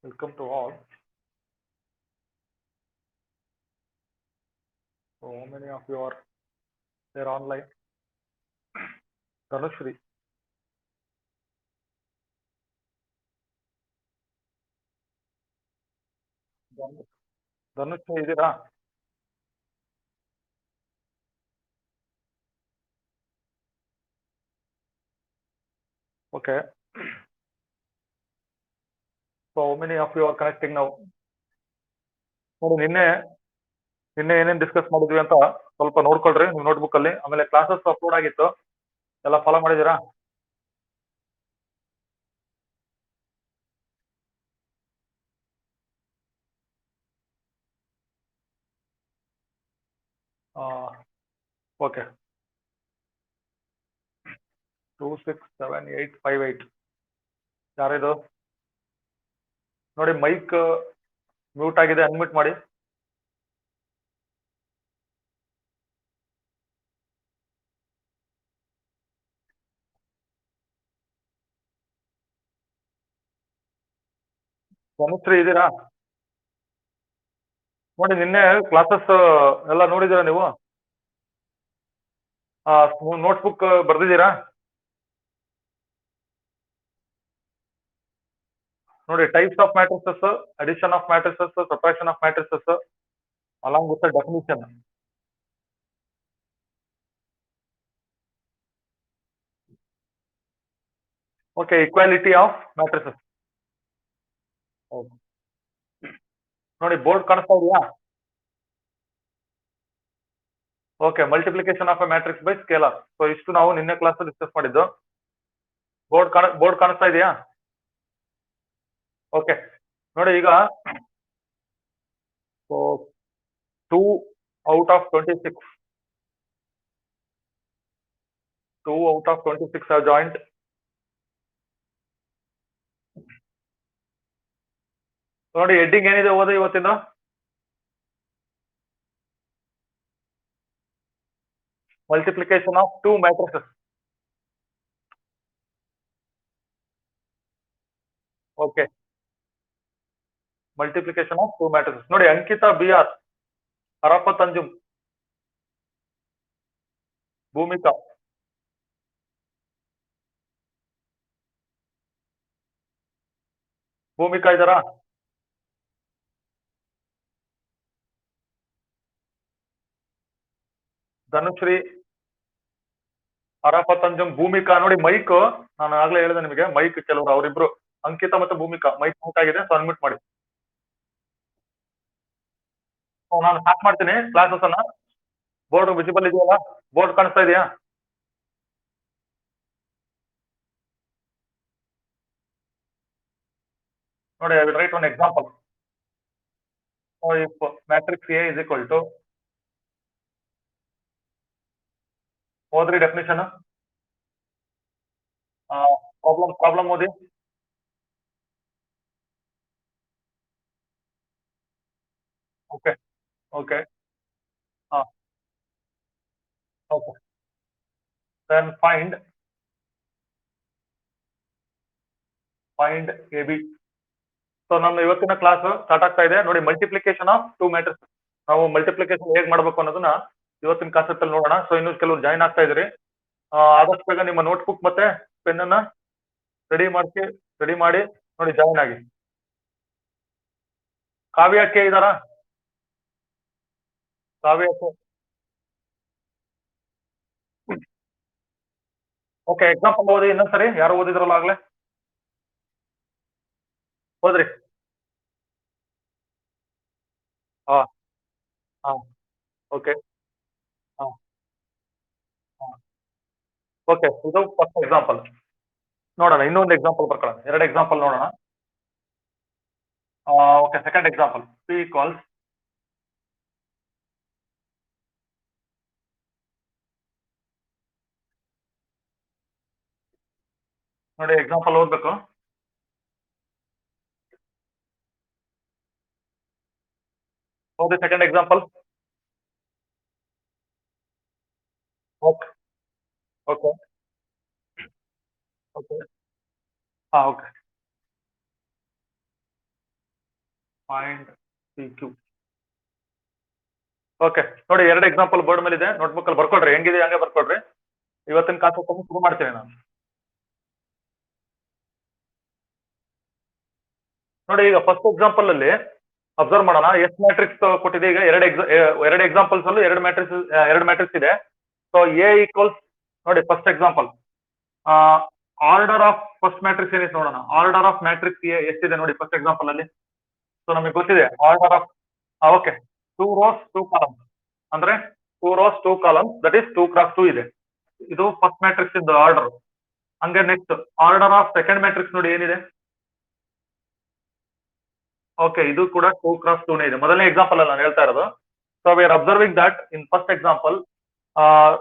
Welcome to all. So how many of you are there online? Dhanushri. Dhanushree ಇದ್ದೀರಾ? Okay. So how many of you are connecting now? ನೋಡಿ ನಿನ್ನೆ ಏನೇನು discuss ಮಾಡಿದ್ವಿ ಅಂತ ಸ್ವಲ್ಪ ನೋಡ್ಕೊಳ್ರಿ ನಿಮ್ಮ ನೋಟ್ಬುಕ್ ಅಲ್ಲಿ. ಆಮೇಲೆ ಕ್ಲಾಸಸ್ ಅಪ್ಲೋಡ್ ಆಗಿತ್ತು, ಎಲ್ಲ ಫಾಲೋ ಮಾಡಿದ್ದೀರಾ? ಓಕೆ. 267858 ಯಾರಿದು? ನೋಡಿ ಮೈಕ್ ಮ್ಯೂಟ್ ಆಗಿದೆ, ಅನ್ಮ್ಯೂಟ್ ಮಾಡಿ. ಧನುಶ್ರೀ ಇದ್ದೀರಾ? ನೋಡಿ ನಿನ್ನೆ ಕ್ಲಾಸಸ್ ಎಲ್ಲ ನೋಡಿದ್ದೀರಾ ನೀವು? ನೋಟ್ಬುಕ್ ಬರ್ದಿದ್ದೀರಾ? ನೋಡಿ, types of matrices, addition of matrices, subtraction of matrices, along with definition. Okay, equality of matrices. ನೋಡಿ ಬೋರ್ಡ್ ಕಾಣಿಸ್ತಾ ಇದೆಯಾ? Okay, multiplication of A matrix by scalar. So ಇಷ್ಟು ನಾವು ನಿನ್ನೆ ಕ್ಲಾಸ್ ಡಿಸ್ಕಸ್ ಮಾಡಿದ್ದು. ಬೋರ್ಡ್ ಕಾಣಿಸ್ತಾ ಇದೆಯಾ? ಓಕೆ, ನೋಡಿ ಈಗ 2 out of 26 are joined. ನೋಡಿ ಹೆಡ್ಡಿಂಗ್ ಏನಿದೆ ಓದಿ ಇವತ್ತಿನ. Multiplication of 2 matrices. Okay, multiplication of 2 matrices. ನೋಡಿ ಅಂಕಿತಾ BR, ಅರಫತ್ ಅಂಜುಮ್, ಭೂಮಿಕಾ, ಇದ್ದಾರಾ? ಧನುಶ್ರೀ, ಅರಫತ್ ಅಂಜುಮ್, ಭೂಮಿಕಾ. ನೋಡಿ ಮೈಕ್, ನಾನು ಆಗ್ಲೇ ಹೇಳಿದೆ ನಿಮಗೆ, ಮೈಕ್ ಕೆಲವರು ಅವರಿಬ್ರು ಅಂಕಿತಾ ಮತ್ತು ಭೂಮಿಕಾ ಮೈಕ್ ಮ್ಯೂಟ್ ಆಗಿದೆ, ಸೊ ಅನ್ಮ್ಯೂಟ್ ಮಾಡಿ. ನಾನು ಸ್ಟಾರ್ಟ್ ಮಾಡ್ತೀನಿ ಕ್ಲಾಸಸ್ ಅನ್ನ. ಬೋರ್ಡ್ ವಿಸಿಬಲ್ ಇದೆಯಲ್ಲ? ಬೋರ್ಡ್ ಕಾಣಿಸ್ತಾ ಇದೆಯಾ? ನೋಡಿ, I will write one example. If matrix A is equal to, ಓದ್ರಿ ಡೆಫಿನಿಷನ್. ಪ್ರಾಬ್ಲಮ್ ಓದಿ. Okay okay okay. Then find AB. So ನಮ್ಮ ಇವತ್ತಿನ ಕ್ಲಾಸ್ ಸ್ಟಾರ್ಟ್ ಆಗ್ತಾ ಇದೆ. ನೋಡಿ, ಮಲ್ಟಿಪ್ಲಿಕೇಶನ್ ಆಫ್ 2 ಮ್ಯಾಟ್ರಿಕ್ಸ್. ನಾವು ಮಲ್ಟಿಪ್ಲಿಕೇಶನ್ ಹೇಗ್ ಮಾಡ್ಬೇಕು ಅನ್ನೋದನ್ನ ಇವತ್ತಿನ ಕ್ಲಾಸ್ ಅಲ್ಲಿ ನೋಡೋಣ. ಸೊ ಇನ್ನು ಕೆಲವರು ಜಾಯ್ನ್ ಆಗ್ತಾ ಇದ್ರಿ. ಆದಷ್ಟು ಬೇಗ ನಿಮ್ಮ ನೋಟ್ಬುಕ್ ಮತ್ತೆ ಪೆನ್ ಅನ್ನ ರೆಡಿ ಮಾಡಿ ನೋಡಿ ಜಾಯ್ನ್ ಆಗಿ. ಕಾವ್ಯಕ್ಕೆ ಇದಾರಾ? ಕಾವ್ಯಕ್ಕೆ. ಓಕೆ, ಎಕ್ಸಾಂಪಲ್ ಓದಿ ಇನ್ನೊಂದ್ಸರಿ. ಯಾರು ಓದಿದ್ರಲ್ಲ ಆಗ್ಲೇ? ಓದ್ರಿ. ಹಾ ಹಾ ಓಕೆ ಹಾ ಹಾ ಓಕೆ. ಇದು ಫಸ್ಟ್ ಎಕ್ಸಾಂಪಲ್. ನೋಡೋಣ, ಇನ್ನೊಂದು ಎಕ್ಸಾಂಪಲ್ ಬರ್ಕೊಳ್ಳೋಣ. 2 ಎಕ್ಸಾಂಪಲ್ ನೋಡೋಣ. Okay, second example. P equals ನೋಡಿ, ಎಕ್ಸಾಂಪಲ್ ಓದ್ಬೇಕು. ಓದಿ second example. Okay okay okay. Okay. Find P Q. Okay ನೋಡಿ, ಎರಡು ಎಕ್ಸಾಂಪಲ್ ಬೋರ್ಡ್ ಮೇಲೆ ಇದೆ, ನೋಟ್ಬುಕ್ ಅಲ್ಲಿ ಬರ್ಕೊಡ್ರಿ, ಹೆಂಗಿದೆ ಹಂಗೆ ಬರ್ಕೊಡ್ರಿ. ಇವತ್ತಿನ ಕಾನ್ಸೆಪ್ಟ್ ಶುರು ಮಾಡ್ತೀನಿ ನಾನು. ನೋಡಿ, ಈಗ ಫಸ್ಟ್ ಎಕ್ಸಾಂಪಲ್ ಅಲ್ಲಿ ಅಬ್ಸರ್ವ್ ಮಾಡೋಣ. ಎಸ್ ಮ್ಯಾಟ್ರಿಕ್ಸ್ ಕೊಟ್ಟಿದೆ. ಈಗ ಎರಡು ಎಕ್ಸಾಂಪಲ್ಸ್ ಅಲ್ಲೂ ಎರಡು ಮ್ಯಾಟ್ರಿಕ್ಸ್ ಇದೆ. ಸೊ ಎ ಈಕ್ವಲ್ಸ್, ನೋಡಿ first example order of first matrix ಏನಿದೆ ನೋಡೋಣ. ಆರ್ಡರ್ ಆಫ್ ಮ್ಯಾಟ್ರಿಕ್ಸ್ ಎ ಎಷ್ಟಿದೆ ನೋಡಿ ಫಸ್ಟ್ ಎಕ್ಸಾಂಪಲ್ ಅಲ್ಲಿ. ಸೊ ನಮಗೆ ಗೊತ್ತಿದೆ order of, okay, 2 rows 2 columns ಅಂದ್ರೆ 2 rows 2 columns, that is 2 x 2 ಇದೆ. ಇದು ಫಸ್ಟ್ ಮ್ಯಾಟ್ರಿಕ್ಸ್ ಇಂದ ಆರ್ಡರ್. ಹಂಗೆ next order of second matrix ನೋಡಿ ಏನಿದೆ. ಓಕೆ, ಇದು ಕೂಡ 2 x 2 ಇದೆ. ಮೊದಲನೇ ಎಕ್ಸಾಂಪಲ್ ಅಲ್ಲಿ ನಾನು ಹೇಳ್ತಾ ಇರೋದು. So we are observing that in first example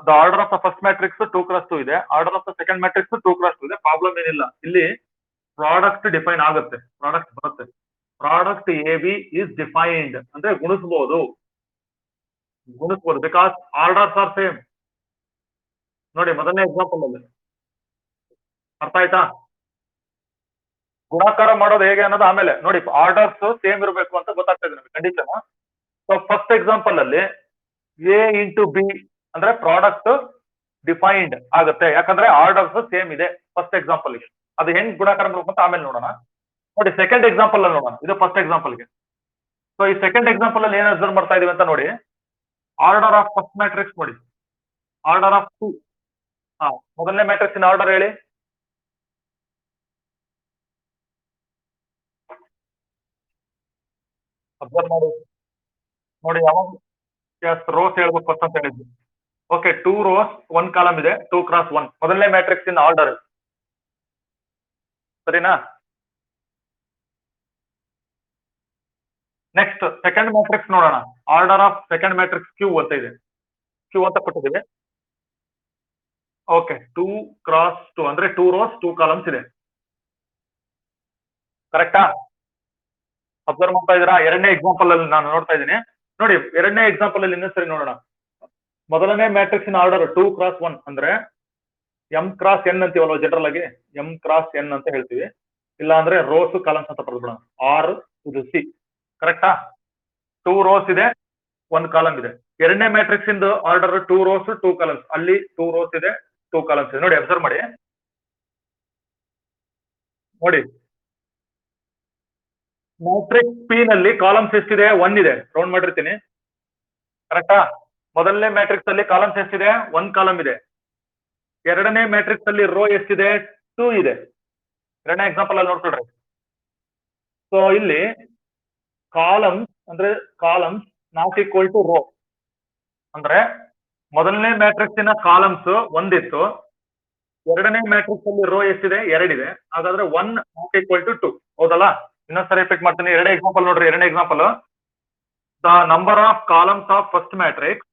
the order of the first matrix 2 x 2 ಇದೆ. Order of the second matrix 2 x 2 ಇದೆ. ಪ್ರಾಬ್ಲಮ್ ಏನಿಲ್ಲ. ಇಲ್ಲಿ ಪ್ರಾಡಕ್ಟ್ ಡಿಫೈನ್ ಆಗುತ್ತೆ, ಪ್ರಾಡಕ್ಟ್ ಬರುತ್ತೆ. Product A B is defined ಅಂದ್ರೆ ಗುಣಿಸಬಹುದು ಬಿಕಾಸ್ ಆರ್ಡರ್ಸ್ ಆರ್ ಸೇಮ್. ನೋಡಿ ಮೊದಲನೇ ಎಕ್ಸಾಂಪಲ್ ಅಲ್ಲಿ ಅರ್ಥ ಆಯ್ತಾ? ಗುಣಾಕಾರ ಮಾಡೋದು ಹೇಗೆ ಅನ್ನೋದು ಆಮೇಲೆ ನೋಡಿ. ಆರ್ಡರ್ಸ್ ಸೇಮ್ ಇರಬೇಕು ಅಂತ ಗೊತ್ತಾಗ್ತಾ ಇದೆ ನಮಗೆ ಕಂಡೀಷನ್. ಸೊ ಫಸ್ಟ್ ಎಕ್ಸಾಂಪಲ್ ಅಲ್ಲಿ ಎ ಇಂಟು ಬಿ ಅಂದ್ರೆ ಪ್ರಾಡಕ್ಟ್ ಡಿಫೈನ್ಡ್ ಆಗುತ್ತೆ, ಯಾಕಂದ್ರೆ ಆರ್ಡರ್ಸ್ ಸೇಮ್ ಇದೆ ಫಸ್ಟ್ ಎಕ್ಸಾಂಪಲ್ ಗೆ. ಅದು ಹೆಂಗ್ ಗುಣಾಕಾರ ಮಾಡ್ಬೇಕು ಅಂತ ಆಮೇಲೆ ನೋಡೋಣ. ನೋಡಿ ಸೆಕೆಂಡ್ ಎಕ್ಸಾಂಪಲ್ ಅಲ್ಲಿ ನೋಡೋಣ. ಇದು ಫಸ್ಟ್ ಎಕ್ಸಾಂಪಲ್ ಗೆ. ಸೊ ಈ ಸೆಕೆಂಡ್ ಎಕ್ಸಾಂಪಲ್ ಅಲ್ಲಿ ಏನ್ ಅಬ್ಸರ್ವ್ ಮಾಡ್ತಾ ಇದೀವಿ ಅಂತ ನೋಡಿ. ಆರ್ಡರ್ ಆಫ್ ಫಸ್ಟ್ ಮ್ಯಾಟ್ರಿಕ್ಸ್ ನೋಡಿ, ಆರ್ಡರ್ ಆಫ್ 2. ಮೊದಲನೇ ಮ್ಯಾಟ್ರಿಕ್ಸ್ ಇನ್ ಆರ್ಡರ್ ಹೇಳಿ. ಅಬ್ಸರ್ವ್ ಮಾಡಿ ನೋಡಿ. ಯಾವಾಗ ರೋಸ್ ಹೇಳ್ಬೇಕು ಫಸ್ಟ್ ಅಂತ ಹೇಳಿದ್ವಿ. ಓಕೆ, 2 rows 1 column ಇದೆ, 2 x 1. ಮೊದಲನೇ ಮ್ಯಾಟ್ರಿಕ್ಸ್ ಇನ್ ಆರ್ಡರ್, ಸರಿನಾ? ನೆಕ್ಸ್ಟ್ ಸೆಕೆಂಡ್ ಮ್ಯಾಟ್ರಿಕ್ಸ್ ನೋಡೋಣ. Order of second matrix Q ಅಂತ ಇದೆ, ಕ್ಯೂ ಅಂತ ಕೊಟ್ಟಿದ್ದೀವಿ. ಓಕೆ, 2 x 2 ಅಂದ್ರೆ 2 rows 2 columns ಇದೆ. ಕರೆಕ್ಟಾ? ಅಬ್ಸರ್ವ್ ಮಾಡ್ತಾ ಇದೀರಾ? ಎರಡನೇ ಎಕ್ಸಾಂಪಲ್ ಅಲ್ಲಿ ನಾನು ನೋಡ್ತಾ ಇದ್ದೀನಿ. ನೋಡಿ ಎರಡನೇ ಎಕ್ಸಾಂಪಲ್ ಅಲ್ಲಿ ಇನ್ನೊಂದ್ಸರಿ ನೋಡೋಣ. ಮೊದಲನೇ ಮ್ಯಾಟ್ರಿಕ್ಸ್ ಇನ್ ಆರ್ಡರ್ 2 x 1 ಅಂದ್ರೆ ಎಂ ಕ್ರಾಸ್ ಎನ್ ಅಂತೀವಲ್ವ ಜನರಲ್ ಆಗಿ, ಎಂ ಕ್ರಾಸ್ ಎನ್ ಅಂತ ಹೇಳ್ತೀವಿ. ಇಲ್ಲ ಅಂದ್ರೆ ರೋಸ್ ಕಾಲಮ್ಸ್ ಅಂತ ಬರ್ದ್ಬಿಡೋಣ. ಆರ್ ಇದು ಸಿ. ಕರೆಕ್ಟಾ? 2 rows ಇದೆ, 1 column ಇದೆ. ಎರಡನೇ ಮ್ಯಾಟ್ರಿಕ್ಸ್ ಇಂದ ಆರ್ಡರ್ 2 rows 2 columns. ಅಲ್ಲಿ 2 rows ಇದೆ, 2 columns ಇದೆ. ನೋಡಿ ಅಬ್ಸರ್ವ್ ಮಾಡಿ. ನೋಡಿ ಮ್ಯಾಟ್ರಿಕ್ಸ್ ಪಿ ನಲ್ಲಿ ಕಾಲಮ್ಸ್ ಎಷ್ಟಿದೆ? 1 ಇದೆ. ರೌಂಡ್ ಮಾಡಿರ್ತೀನಿ. ಕರೆಕ್ಟಾ? ಮೊದಲನೇ ಮ್ಯಾಟ್ರಿಕ್ಸ್ ಅಲ್ಲಿ ಕಾಲಮ್ಸ್ ಎಷ್ಟಿದೆ? 1 column ಇದೆ. ಎರಡನೇ ಮ್ಯಾಟ್ರಿಕ್ಸ್ ಅಲ್ಲಿ ರೋ ಎಷ್ಟಿದೆ? 2 ಇದೆ. ಎರಡನೇ ಎಕ್ಸಾಂಪಲ್ ಅಲ್ಲಿ ನೋಡ್ಕೊಳ್ರಿ. ಸೊ ಇಲ್ಲಿ ಕಾಲಮ್ಸ್ ಅಂದ್ರೆ columns not equal to row ಅಂದ್ರೆ ಮೊದಲನೇ ಮ್ಯಾಟ್ರಿಕ್ಸಿನ ಕಾಲಮ್ಸ್ 1 ಇತ್ತು, ಎರಡನೇ ಮ್ಯಾಟ್ರಿಕ್ಸ್ ಅಲ್ಲಿ ರೋ ಎಷ್ಟಿದೆ? 2 ಇದೆ. ಹಾಗಾದ್ರೆ 1 ನಾಟ್ ಈಕ್ವಲ್ ಟು 2. ಹೌದಲ್ಲ? ಇನ್ನೊಂದ್ಸರಿ ರಿಪೀಟ್ ಮಾಡ್ತೀನಿ. ಎರಡನೇ ಎಕ್ಸಾಂಪಲ್ ನೋಡ್ರಿ. ಎರಡನೇ example, the number of columns of first matrix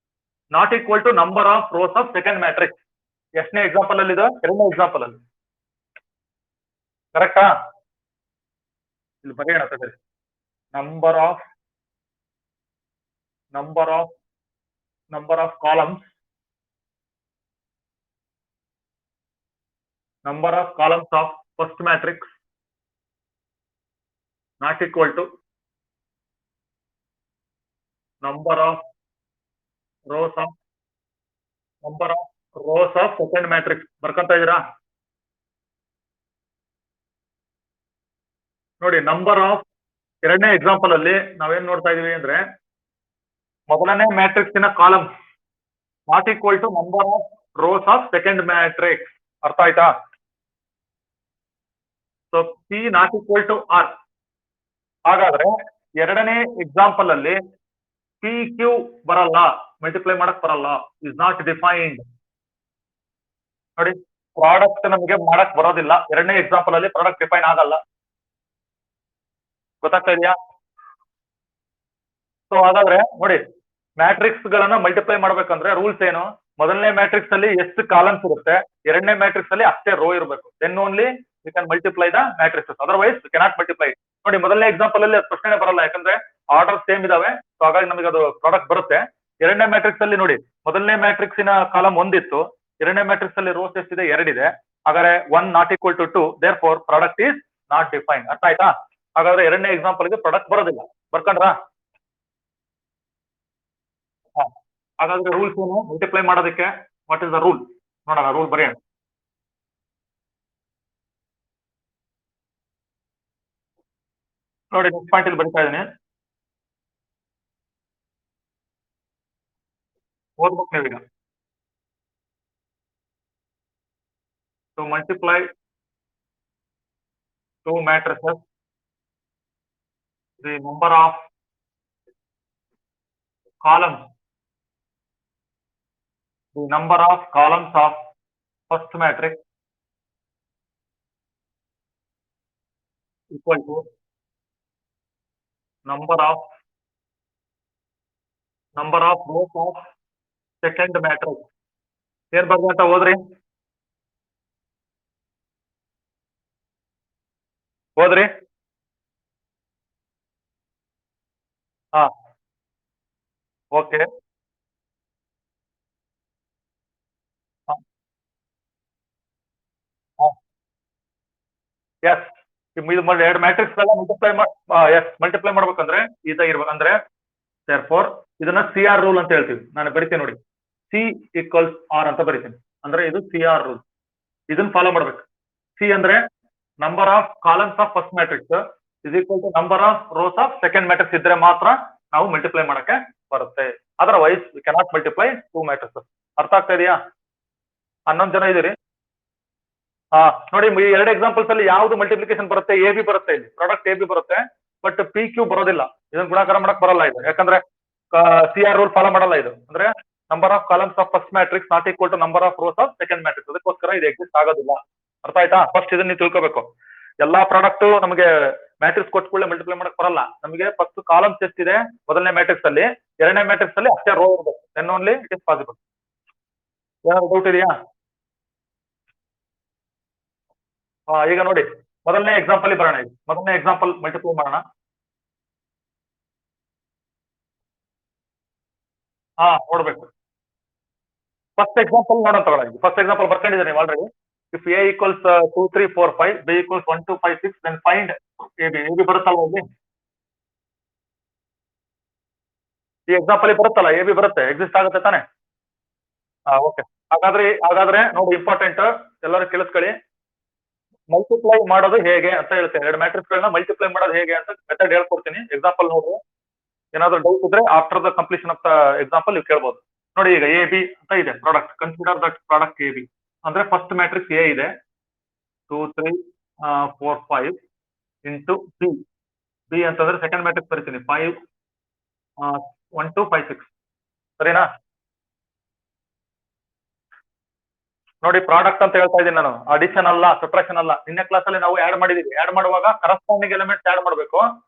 not equal to number of rows of second matrix. ಎಷ್ಟನೇ ಎಕ್ಸಾಂಪಲ್ ಅಲ್ಲಿ ಇದೆ? ಎರಡನೇ ಎಕ್ಸಾಂಪಲ್ ಅಲ್ಲಿ. ಕರೆಕ್ಟಾ? ಇಲ್ಲಿ ಬರೆಯೋಣ ತಗೊಳ್ಳಿ. Number of columns, number of columns of first matrix not equal to number of rows of second matrix. ಬರ್ಕೊಂತ ಇದೀರಾ? ನೋಡಿ ನಂಬರ್ ಆಫ್ ಎರಡನೇ ಎಕ್ಸಾಂಪಲ್ ಅಲ್ಲಿ ನಾವೇನ್ ನೋಡ್ತಾ ಇದೀವಿ ಅಂದ್ರೆ ಮೊದಲನೇ ಮ್ಯಾಟ್ರಿಕ್ಸಿನ columns not equal to number of rows of second matrix. ಅರ್ಥ ಆಯ್ತಾ? So C not equal to R. ಹಾಗಾದ್ರೆ ಎರಡನೇ ಎಕ್ಸಾಂಪಲ್ ಅಲ್ಲಿ ಪಿ ಕ್ಯೂ ಬರಲ್ಲ, ಮಲ್ಟಿಪ್ಲೈ ಮಾಡಕ್ ಬರಲ್ಲ, ಇಸ್ ನಾಟ್ ಡಿಫೈನ್ಡ್. ನೋಡಿ ಪ್ರಾಡಕ್ಟ್ ನಮಗೆ ಮಾಡಕ್ ಬರೋದಿಲ್ಲ. ಎರಡನೇ ಎಕ್ಸಾಂಪಲ್ ಅಲ್ಲಿ ಪ್ರಾಡಕ್ಟ್ ಡಿಫೈನ್ ಆಗಲ್ಲ. ಗೊತ್ತಾಗ್ತಾ ಇದೆಯಾ? ಸೊ ಹಾಗಾದ್ರೆ ನೋಡಿ, ಮ್ಯಾಟ್ರಿಕ್ಸ್ ಗಳನ್ನ ಮಲ್ಟಿಪ್ಲೈ ಮಾಡ್ಬೇಕಂದ್ರೆ ರೂಲ್ಸ್ ಏನು? ಮೊದಲನೇ ಮ್ಯಾಟ್ರಿಕ್ಸ್ ಅಲ್ಲಿ ಎಷ್ಟು ಕಾಲಮ್ಸ್ ಇರುತ್ತೆ, ಎರಡನೇ ಮ್ಯಾಟ್ರಿಕ್ಸ್ ಅಲ್ಲಿ ಅಷ್ಟೇ ರೋ ಇರಬೇಕು. Then only we can multiply the matrix, otherwise we cannot multiply. ನೋಡಿ ಮೊದಲನೇ ಎಕ್ಸಾಂಪಲ್ ಅಲ್ಲಿ ಪ್ರಶ್ನೆ ಬರಲ್ಲ, ಯಾಕಂದ್ರೆ ಆರ್ಡರ್ ಸೇಮ್ ಇದಾವೆ. ಸೊ ಹಾಗಾಗಿ ನಮಗೆ ಅದು ಪ್ರಾಡಕ್ಟ್ ಬರುತ್ತೆ. ಎರಡನೇ ಮ್ಯಾಟ್ರಿಕ್ಸ್ ಅಲ್ಲಿ ನೋಡಿ, ಮೊದಲನೇ ಮ್ಯಾಟ್ರಿಕ್ಸಿನ ಕಾಲಮ್ 1 ಇತ್ತು, ಎರಡನೇ ಮ್ಯಾಟ್ರಿಕ್ಸ್ ಅಲ್ಲಿ ರೋಸ್ ಎಷ್ಟಿದೆ? 2 ಇದೆ. ಹಾಗಾದ್ರೆ 1 not equal to 2, therefore product is not defined. ಅರ್ಥ ಆಯ್ತಾ? ಹಾಗಾದ್ರೆ ಎರಡನೇ ಎಕ್ಸಾಂಪಲ್ಗೆ ಪ್ರಾಡಕ್ಟ್ ಬರೋದಿಲ್ಲ. ಬರ್ಕೊಂಡ್ರಾ? ಹಾ. ಹಾಗಾದ್ರೆ ರೂಲ್ಸ್ ಏನು ಮಲ್ಟಿಪ್ಲೈ ಮಾಡೋದಕ್ಕೆ? What is the rule? ನೋಡೋಣ, ರೂಲ್ ಬರೆಯೋಣ. ನೋಡಿ ನೆಕ್ಸ್ಟ್ ಪಾಯಿಂಟ್ ಇಲ್ಲಿ ಬರಿತಾ ಇದ್ದೀನಿ, ಓದ್ಬೇಕು ನೀವೀಗ. To multiply two matrices, the number of columns, the number of columns of first matrix equal to number of rows of second matrix. ಏನ್ ಬರ್ದೆ ಅಂತ ಓದ್ರಿ, ಓದ್ರಿ. ಹಾ, ಓಕೆ. ಎಸ್, ಇದು ಎರಡು ಮ್ಯಾಟ್ರಿಕ್ಸ್ ಮಲ್ಟಿಪ್ಲೈ ಮಾಡ್ಬೇಕಂದ್ರೆ ಇದ ಇರ್ಬೇಕು. ಅಂದ್ರೆ therefore ಇದನ್ನ ಸಿ ಆರ್ ರೂಲ್ ಅಂತ ಹೇಳ್ತೀವಿ. ನಾನು ಬರಿತೀನಿ ನೋಡಿ, ಸಿ ಈಕ್ವಲ್ಸ್ ಆರ್ ಅಂತ ಬರಿತೀನಿ. ಅಂದ್ರೆ ಇದು ಸಿ ಆರ್ ರೂಲ್, ಇದನ್ನ ಫಾಲೋ ಮಾಡ್ಬೇಕು. ಸಿ ಅಂದ್ರೆ number of columns of first matrix is equal to number of rows of second matrix ಇದ್ರೆ ಮಾತ್ರ ನಾವು ಮಲ್ಟಿಪ್ಲೈ ಮಾಡಕ್ಕೆ ಬರುತ್ತೆ. Otherwise we cannot multiply two matrix. ಅರ್ಥ ಆಗ್ತಾ ಇದೆಯಾ? 11 ಜನ ಇದೀರಿ. ಹಾ, ನೋಡಿ ಈ ಎರಡು ಎಕ್ಸಾಂಪಲ್ಸ್ ಅಲ್ಲಿ ಯಾವ್ದು ಮಲ್ಟಿಪ್ಲಿಕೇಶನ್ ಬರುತ್ತೆ? ಎ ಬಿ ಬರುತ್ತೆ. ಇಲ್ಲಿ ಪ್ರಾಡಕ್ಟ್ ಎ ಬಿ ಬರುತ್ತೆ, ಬಟ್ ಪಿ ಕ್ಯೂ ಬರೋದಿಲ್ಲ. ಇದನ್ನ ಗುಣಾಕಾರ ಮಾಡಕ್ ಬರಲ್ಲ ಇದು, ಯಾಕಂದ್ರೆ ಸಿ ಆರ್ ರೂಲ್ ಫಾಲೋ ಮಾಡಲ್ಲ ಇದು. ಅಂದ್ರೆ number of columns of first matrix not equal to number of rows of second matrix. ಅದಕ್ಕೋಸ್ಕರ ಇದು ಎಕ್ಸಿಸ್ಟ್ ಆಗೋದಿಲ್ಲ. ಅರ್ಥ ಆಯ್ತಾ? ಫಸ್ಟ್ ಇದನ್ನ ನೀವು ತಿಳ್ಕೋಬೇಕು. ಎಲ್ಲಾ ಪ್ರಾಡಕ್ಟ್ ನಮಗೆ ಮ್ಯಾಟ್ರಿಕ್ಸ್ ಕೊಟ್ಕೊಳ್ಳೆ ಮಲ್ಟಿಪ್ಲೈ ಮಾಡಕ್ ಬರಲ್ಲ. ನಮಗೆ ಫಸ್ಟ್ ಕಾಲಮ್ಸ್ ಎಷ್ಟಿದೆ ಮೊದಲನೇ ಮ್ಯಾಟ್ರಿಕ್ಸ್ ಅಲ್ಲಿ, ಎರಡನೇ ಮ್ಯಾಟ್ರಿಕ್ಸ್ ಅಲ್ಲಿ ಅಷ್ಟೇ ರೋ ಇರಬೇಕು. Then only it is possible. ಏನಾದ್ರು ಡೌಟ್ ಇದೆಯಾ? ಈಗ ನೋಡಿ, ಮೊದಲನೇ ಎಕ್ಸಾಂಪಲ್ ಬರೋಣ. ಮೊದಲನೇ ಎಕ್ಸಾಂಪಲ್ ಮಲ್ಟಿಪ್ಲೈ ಮಾಡೋಣ. ನೋಡ್ಬೇಕು. ಫಸ್ಟ್ ಎಕ್ಸಾಂಪಲ್ ನೋಡೋಣ ತಗೊಳ್ಳಿ. ಫಸ್ಟ್ ಎಕ್ಸಾಂಪಲ್ ಬರ್ಕೊಂಡಿದ್ದೀನಿ ನೀವು already. If A equals 2 3 4 5, B equals 1 2 5 6, then find A B. A B ಬರುತ್ತಲ್ವ ಇಲ್ಲಿ? ಈ ಎಕ್ಸಾಂಪಲ್ ಬರುತ್ತಲ್ಲ, ಎ ಬಿ ಬರುತ್ತೆ, ಎಕ್ಸಿಸ್ಟ್ ಆಗುತ್ತೆ ತಾನೆ? ಓಕೆ. ಹಾಗಾದ್ರೆ ನೋಡಿ, ಇಂಪಾರ್ಟೆಂಟ್, ಎಲ್ಲರೂ ಕೇಳಿಸ್ಕೊಳ್ಳಿ. ಮಲ್ಟಿಪ್ಲೈ ಮಾಡೋದು ಹೇಗೆ ಅಂತ ಹೇಳ್ತೇನೆ. ಎರಡು ಮ್ಯಾಟ್ರಿಕ್ಸ್ ಗಳನ್ನ ಮಲ್ಟಿಪ್ಲೈ ಮಾಡೋದು ಹೇಗೆ ಅಂತ ಮೆಥಡ್ ಹೇಳ್ಕೊಡ್ತೀನಿ. ಎಕ್ಸಾಂಪಲ್ ನೋಡ್ರಿ. ಏನಾದ್ರು ಡೌಟ್ ಇದ್ರೆ after the completion of the example ನೀವು ಕೇಳ್ಬೋದು. ನೋಡಿ, ಈಗ ಎ ಬಿ ಅಂತ ಇದೆ product. Consider that product A B. ಅಂದ್ರೆ ಫಸ್ಟ್ ಮ್ಯಾಟ್ರಿಕ್ಸ್ ಎ ಇದೆ, 2 3 4 5 ಇಂಟು ಬಿ. ಬಿ ಅಂತಂದ್ರೆ ಸೆಕೆಂಡ್ ಮ್ಯಾಟ್ರಿಕ್ಸ್ ಬರೀತೀನಿ, 5 1 2 5 6. ಸರಿನಾ? ನೋಡಿ, ಪ್ರಾಡಕ್ಟ್ ಅಂತ ಹೇಳ್ತಾ ಇದ್ದೀನಿ ನಾನು, ಅಡಿಷನ್ ಅಲ್ಲ, ಸಬ್ಟ್ರಾಕ್ಷನ್ ಅಲ್ಲ. ನಿನ್ನೆ ಕ್ಲಾಸ್ ಅಲ್ಲಿ ನಾವು ಆಡ್ ಮಾಡಿದೀವಿ. ಆಡ್ ಮಾಡುವಾಗ ಕರಸ್ಪಾಂಡಿಂಗ್ ಎಲಿಮೆಂಟ್ಸ್ ಆಡ್ ಮಾಡಬೇಕು,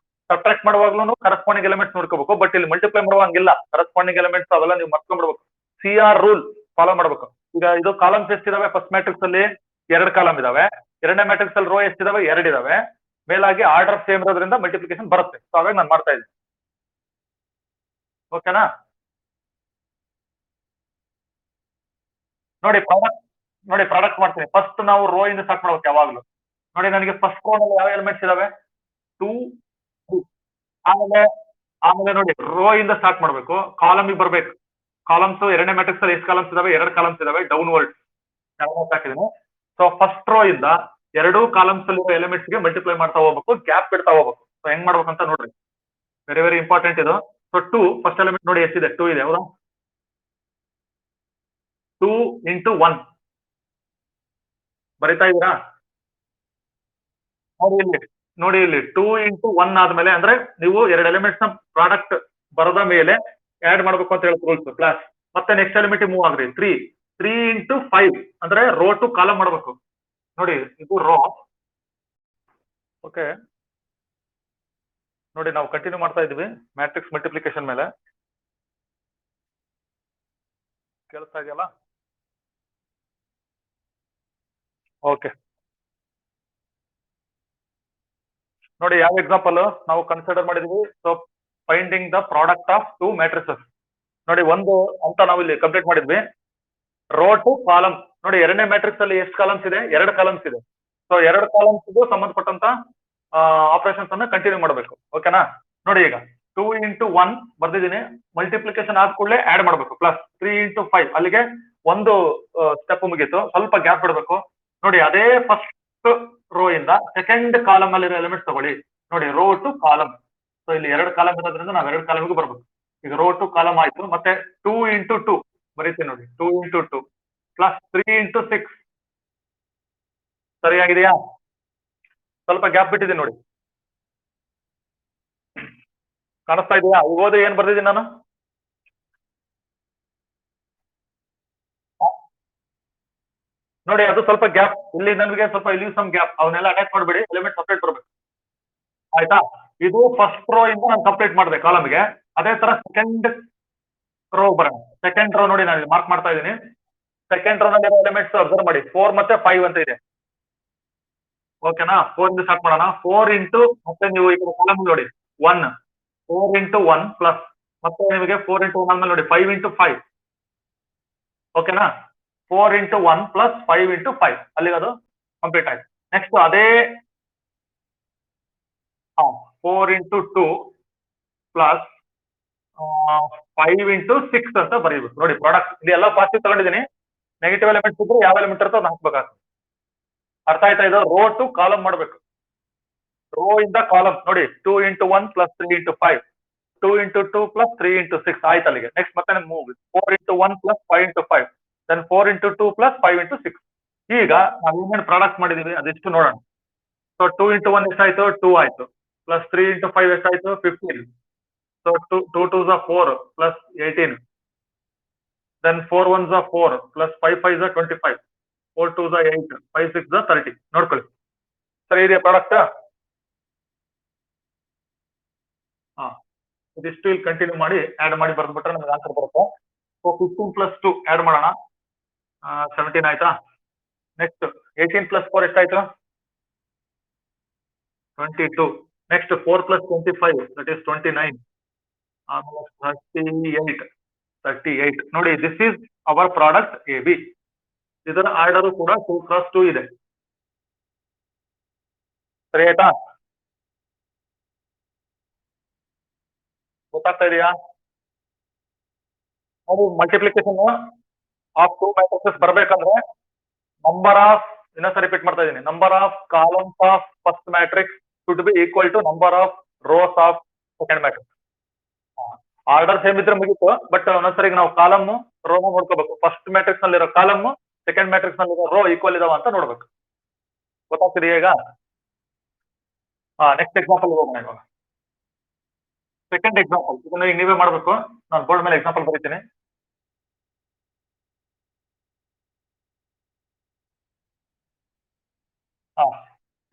ಸಬ್ಟ್ರಾಕ್ಟ್ ಮಾಡುವಾಗ್ಲೂ ಕರಸ್ಪಾಂಡಿಂಗ್ ಎಲಿಮೆಂಟ್ಸ್ ನೋಡ್ಕೋಬೇಕು. ಬಟ್ ಇಲ್ಲಿ ಮಲ್ಟಿಪ್ಲೈ ಮಾಡುವಂಗಿಲ್ಲ. ಕರಸ್ಪಾಂಡಿಂಗ್ ಎಲಿಮೆಂಟ್ಸ್ ಅವೆಲ್ಲ ನೀವು ಮರ್ಕೊಂಡ್ಬಿಡ್ಬೇಕು. ಸಿ ಆರ್ ರೂಲ್ ಫಾಲೋ ಮಾಡ್ಬೇಕು. ಈಗ ಇದು ಕಾಲಮ್ಸ್ ಎಷ್ಟಿದಾವೆ? ಫಸ್ಟ್ ಮ್ಯಾಟ್ರಿಕ್ಸ್ ಅಲ್ಲಿ 2 ಕಾಲಮ್ ಇದಾವೆ. ಎರಡನೇ ಮ್ಯಾಟ್ರಿಕ್ಸ್ ಅಲ್ಲಿ ರೋ ಎಷ್ಟಿದಾವೆ? 2 ಇದಾವೆ. ಮೇಲಾಗಿ ಆರ್ಡರ್ ಸೇಮ್ ಇರೋದ್ರಿಂದ ಮಲ್ಟಿಪ್ಲಿಕೇಶನ್ ಬರುತ್ತೆ. ಸೊ ಹಾಗಾಗಿ ನಾನು ಮಾಡ್ತಾ ಇದ್ದೀನಿ. ಓಕೆನಾ? ನೋಡಿ ಪ್ರಾಡಕ್ಟ್ ಮಾಡ್ತೀನಿ. ಫಸ್ಟ್ ನಾವು ರೋ ಇಂದ ಸ್ಟಾರ್ಟ್ ಮಾಡ್ಬೇಕು ಯಾವಾಗ್ಲೂ. ನೋಡಿ, ನನಗೆ ಫಸ್ಟ್ ರೋ ನಲ್ಲಿ ಯಾವ ಎಲಿಮೆಂಟ್ಸ್ ಇದಾವೆ? 2 3. ಆಮೇಲೆ ನೋಡಿ, ರೋ ಇಂದ ಸ್ಟಾರ್ಟ್ ಮಾಡ್ಬೇಕು, ಕಾಲಮ್ ಬರ್ಬೇಕು. ಕಾಲಮ್ಸ್ ಎರಡನೇ ಮ್ಯಾಟ್ರಿಕ್ಸ್ ಅಲ್ಲಿ ಎಷ್ಟು ಕಾಲಮ್ಸ್ ಇದಾವೆ? 2 ಕಾಲಮ್ಸ್ ಇದಾವೆ. ಡೌನ್ವರ್ಡ್ ಹಾಕಿದ್ದೀನಿ. ಸೊ ಫಸ್ಟ್ ರೋ ಇಂದ ಎರಡೂ ಕಾಲಮ್ಸ್ ಅಲ್ಲಿ ಎಲಿಮೆಂಟ್ಸ್ ಗೆ ಮಲ್ಟಿಪ್ಲೈ ಮಾಡ್ತಾ ಹೋಗ್ಬೇಕು, ಗ್ಯಾಪ್ ಬಿಡ್ತಾ ಹೋಗ್ಬೇಕು. ಸೊ ಹೆಂಗ್ ಮಾಡ್ಬೇಕಂತ ನೋಡ್ರಿ, ವೆರಿ ವೆರಿ ಇಂಪಾರ್ಟೆಂಟ್ ಇದು. ಸೊ 2 ಫಸ್ಟ್ ಎಲಿಮೆಂಟ್ ನೋಡಿ ಎಷ್ಟಿದೆ? 2 ಇದೆ, ಹೌದಾ? 2 ಇಂಟು 1 ಬರಿತಾ ಇದೀರಾ? ನೋಡಿ ಇಲ್ಲಿ 2 ಇಂಟು 1 ಆದ್ಮೇಲೆ, ಅಂದ್ರೆ ನೀವು ಎರಡು ಎಲಿಮೆಂಟ್ಸ್ ನ ಪ್ರಾಡಕ್ಟ್ ಬರದ ಮೇಲೆ ಆಡ್ ಮಾಡ್ಬೇಕು ಅಂತ ಹೇಳಿ ರೂಲ್ಸ್ ಕ್ಲಾಸ್. ಮತ್ತೆ ನೆಕ್ಸ್ಟ್ ಎಲಿಮೆಂಟ್ ಮೂವ್ ಆಗ್ರಿ. 3 ಇಂಟು 5 ಅಂದ್ರೆ ರೋ ಟು ಕಾಲಮ್ ಮಾಡ್ಬೇಕು. ನೋಡಿ, ಇದು ರೋ. ಓಕೆ, ನೋಡಿ ನಾವು ಕಂಟಿನ್ಯೂ ಮಾಡ್ತಾ ಇದೀವಿ ಮ್ಯಾಟ್ರಿಕ್ಸ್ ಮಲ್ಟಿಪ್ಲಿಕೇಶನ್ ಮೇಲೆ. ಕೇಳಿಸ್ತಾ ಇದೆಯಲ್ಲ? ಓಕೆ, ನೋಡಿ ಯಾವ ಎಕ್ಸಾಂಪಲ್ ನಾವು ಕನ್ಸಿಡರ್ ಮಾಡಿದೀವಿ. So finding the product of 2 matrices. ನೋಡಿ, ಒಂದು ಅಂತ ನಾವು ಇಲ್ಲಿ ಕಂಪ್ಲೀಟ್ ಮಾಡಿದ್ವಿ. Row to column. ನೋಡಿ, ಎರಡನೇ ಮ್ಯಾಟ್ರಿಕ್ಸ್ ಅಲ್ಲಿ ಎಷ್ಟು ಕಾಲಮ್ಸ್ ಇದೆ? 2 ಕಾಲಮ್ಸ್ ಇದೆ. ಸೊ 2 ಕಾಲಮ್ಸ್ ಸಂಬಂಧಪಟ್ಟಂತ ಆಪರೇಷನ್ಸ್ ಅನ್ನ ಕಂಟಿನ್ಯೂ ಮಾಡಬೇಕು. ಓಕೆನಾ? ನೋಡಿ ಈಗ 2 ಇಂಟು 1 ಬರ್ದಿದ್ದೀನಿ, ಮಲ್ಟಿಪ್ಲಿಕೇಶನ್ ಆದ ಕೂಡಲೇ ಆಡ್ ಮಾಡಬೇಕು, ಪ್ಲಸ್ 3 ಇಂಟು 5 ಅಲ್ಲಿಗೆ ಒಂದು ಸ್ಟೆಪ್ ಮುಗೀತು, ಸ್ವಲ್ಪ ಗ್ಯಾಪ್ ಬಿಡಬೇಕು. ನೋಡಿ ಅದೇ ಫಸ್ಟ್ ರೋ ಇಂದ ಸೆಕೆಂಡ್ ಕಾಲಮ್ ಅಲ್ಲಿರೋ ಎಲಿಮೆಂಟ್ಸ್ ತಗೊಳ್ಳಿ. ನೋಡಿ ರೋ ಟು ಕಾಲಮ್, ಸೊ ಇಲ್ಲಿ 2 ಕಾಲಮ್ ಇರೋದ್ರಿಂದ ನಾವು 2 ಕಾಲಮ್ಗೂ ಬರ್ಬೇಕು. ಈಗ ರೋ ಟು ಕಾಲಮ್ ಆಯ್ತು, ಮತ್ತೆ 2 ಇಂಟು 2 ಬರೀತೀನಿ ನೋಡಿ, 2 ಇಂಟು 2 ಪ್ಲಸ್ 3 ಇಂಟು 6 ಸರಿಯಾಗಿದೆಯಾ? ಸ್ವಲ್ಪ ಗ್ಯಾಪ್ ಬಿಟ್ಟಿದ್ದೀನಿ ನೋಡಿ, ಕಾಣಿಸ್ತಾ ಇದೆಯಾ? ಓದು ಏನ್ ಬರ್ದಿದ್ದೀನಿ ನಾನು? ನೋಡಿ ಅದು ಸ್ವಲ್ಪ ಗ್ಯಾಪ್, ಇಲ್ಲಿ ನನಗೆ ಸ್ವಲ್ಪ ಇಲ್ಲಿ ಸಮ್ ಗ್ಯಾಪ್, ಅವನ್ನೆಲ್ಲ ಅಟ್ಯಾಚ್ ಮಾಡಬೇಡಿ, ಎಲಿಮೆಂಟ್ ಸಪ್ರೇಟ್ ಬರಬೇಕು. ಆಯ್ತಾ? ಇದು ಫಸ್ಟ್ ರೋ ಇಂದ ನಾನು ಕಂಪ್ಲೀಟ್ ಮಾಡಿದೆ ಕಾಲಮ್ಗೆ. ಅದೇ ತರ ಸೆಕೆಂಡ್ ರೋ ಬರೋಣ. ಸೆಕೆಂಡ್ ರೋ ನೋಡಿ ನಾನು ಮಾರ್ಕ್ ಮಾಡ್ತಾ ಇದ್ದೀನಿ. ಸೆಕೆಂಡ್ ರೋ ನಲ್ಲಿ ಎಲಿಮೆಂಟ್ಸ್ ಅಬ್ಸರ್ವ್ ಮಾಡಿ, 4 ಮತ್ತೆ 5 ಅಂತ ಇದೆ. ಓಕೆನಾ? 4 ಇಂದ ಸ್ಟಾರ್ಟ್ ಮಾಡೋಣ. 4 ಇಂಟು ಮತ್ತೆ ನೀವು ಈ ಕಾಲಮ್ ನೋಡಿ 1, 4 ಇಂಟು 1 ಪ್ಲಸ್ ಮತ್ತೆ ನಿಮಗೆ 4 ಇಂಟು 1 ಆದ್ಮೇಲೆ ನೋಡಿ 5 ಇಂಟು 5. ಓಕೆನಾ? 4 ಇಂಟು 1 ಪ್ಲಸ್ 5 ಇಂಟು 5 ಅಲ್ಲಿಗೆ ಅದು ಕಂಪ್ಲೀಟ್ ಆಯ್ತು. ನೆಕ್ಸ್ಟ್ ಅದೇ 4 ಇಂಟು 2 ಪ್ಲಸ್ 5 ಇಂಟು 6 ಅಂತ ಬರೀಬೇಕು. ನೋಡಿ ಪ್ರಾಡಕ್ಟ್ ಇಲ್ಲಿ ಎಲ್ಲ ಪಾಸಿಟಿವ್ ತಗೊಂಡಿದ್ದೀನಿ, ನೆಗೆಟಿವ್ ಎಲಿಮೆಂಟ್ಸ್ ಇದ್ರೆ ಯಾವ ಎಲಿಮೆಂಟ್ ಇರುತ್ತೋ ಅದು ಹಾಕ್ಬೇಕಾಗ್ತದೆ. ಅರ್ಥ ಆಯ್ತಾ? ಇದು ರೋ ಟು ಕಾಲಮ್ ಮಾಡಬೇಕು. ರೋ ಇಂದ ಕಾಲಮ್ ನೋಡಿ, 2 into 1 plus 3 into 5, 2 into 2 plus 3 into 6 ಆಯ್ತು ಅಲ್ಲಿಗೆ. ನೆಕ್ಸ್ಟ್ ಮತ್ತೆ move 4 into 1 plus 5 into 5, then 4 into 2 plus 5 into 6. ಈಗ ನಾವು ಏನೇನು ಪ್ರಾಡಕ್ಟ್ ಮಾಡಿದೀವಿ ಅದೆಷ್ಟು ನೋಡೋಣ. ಸೊ 2 ಇಂಟು 1 ಎಷ್ಟಾಯ್ತು? 2 ಆಯ್ತು, ಪ್ಲಸ್ 3 ಇಂಟು 5 ಎಷ್ಟಾಯ್ತು? 15. So 2 2s are 4 plus 18, then 4 1s are 4 plus 5 5s are 25, 4 2s are 8, 5 6s are 30. ನೋಡ್ಕೊಳ್ಳಿ, ಸರಿ ಇದೆಯಾ ಪ್ರಾಡಕ್ಟ್? ಹಾ, ಇದಿಷ್ಟು ಇಲ್ಲಿ ಕಂಟಿನ್ಯೂ ಮಾಡಿ ಆಡ್ ಮಾಡಿ ಬರ್ದ್ಬಿಟ್ರೆ ನಮಗೆ ಆನ್ಸರ್ ಬರುತ್ತೆ. ಸೊ 15 ಪ್ಲಸ್ 2 ಆಡ್ ಮಾಡೋಣ, 17 ಆಯ್ತಾ? ನೆಕ್ಸ್ಟ್ 18 ಪ್ಲಸ್ 4 ಎಷ್ಟಾಯ್ತು? 22. ನೆಕ್ಸ್ಟ್ 4 ಪ್ಲಸ್ 25 ದಟ್ ಈಸ್ 29, ಆಮೇಲೆ 38. ನೋಡಿ this is our product A B. ಇದರ ಆರ್ಡರ್ ಕೂಡ 2 ಕ್ರಾಸ್ 2 ಇದೆ. ಸರಿ ಆಯ್ತಾ? ಗೊತ್ತಾಗ್ತಾ ಇದೆಯಾ? ನೋಡಿ ಮಲ್ಟಿಪ್ಲಿಕೇಶನ್ ಆಫ್ 2 ಮ್ಯಾಟ್ರಿಸಸ್ ಬರ್ಬೇಕಂದ್ರೆ ನಂಬರ್ ಆಫ್, ಇನ್ನೊಂದ್ಸರಿ ರಿಪೀಟ್ ಮಾಡ್ತಾ ಇದ್ದೀನಿ, number of columns of first matrix should be equal to number of rows of second matrix. Order same ಇದ್ರೆ ಮುಗೀತು, ಬಟ್ ಒಂದೊಂದ್ಸರಿ ನಾವು ಕಾಲಮ್ ರೋ ನೋಡ್ಕೋಬೇಕು. ಫಸ್ಟ್ ಮ್ಯಾಟ್ರಿಕ್ಸ್ ನಲ್ಲಿರೋ ಕಾಲಮ್ ಸೆಕೆಂಡ್ ಮ್ಯಾಟ್ರಿಕ್ಸ್ ನಲ್ಲಿರೋ ರೋ ಈಕ್ವಲ್ ಇದಾವ ಅಂತ ನೋಡ್ಬೇಕು. ಗೊತ್ತಾಗ್ತಿದೆಯಾ ಈಗ? ನೆಕ್ಸ್ಟ್ ಎಕ್ಸಾಂಪಲ್ ಹೋಗೋಣ ಇವಾಗ. ಸೆಕೆಂಡ್ ಎಕ್ಸಾಂಪಲ್ ಇದನ್ನ ಈಗ ನೀವೇ ಮಾಡಬೇಕು, ನಾನು ಬೋರ್ಡ್ ಮೇಲೆ ಎಕ್ಸಾಂಪಲ್ ಬರೀತೀನಿ.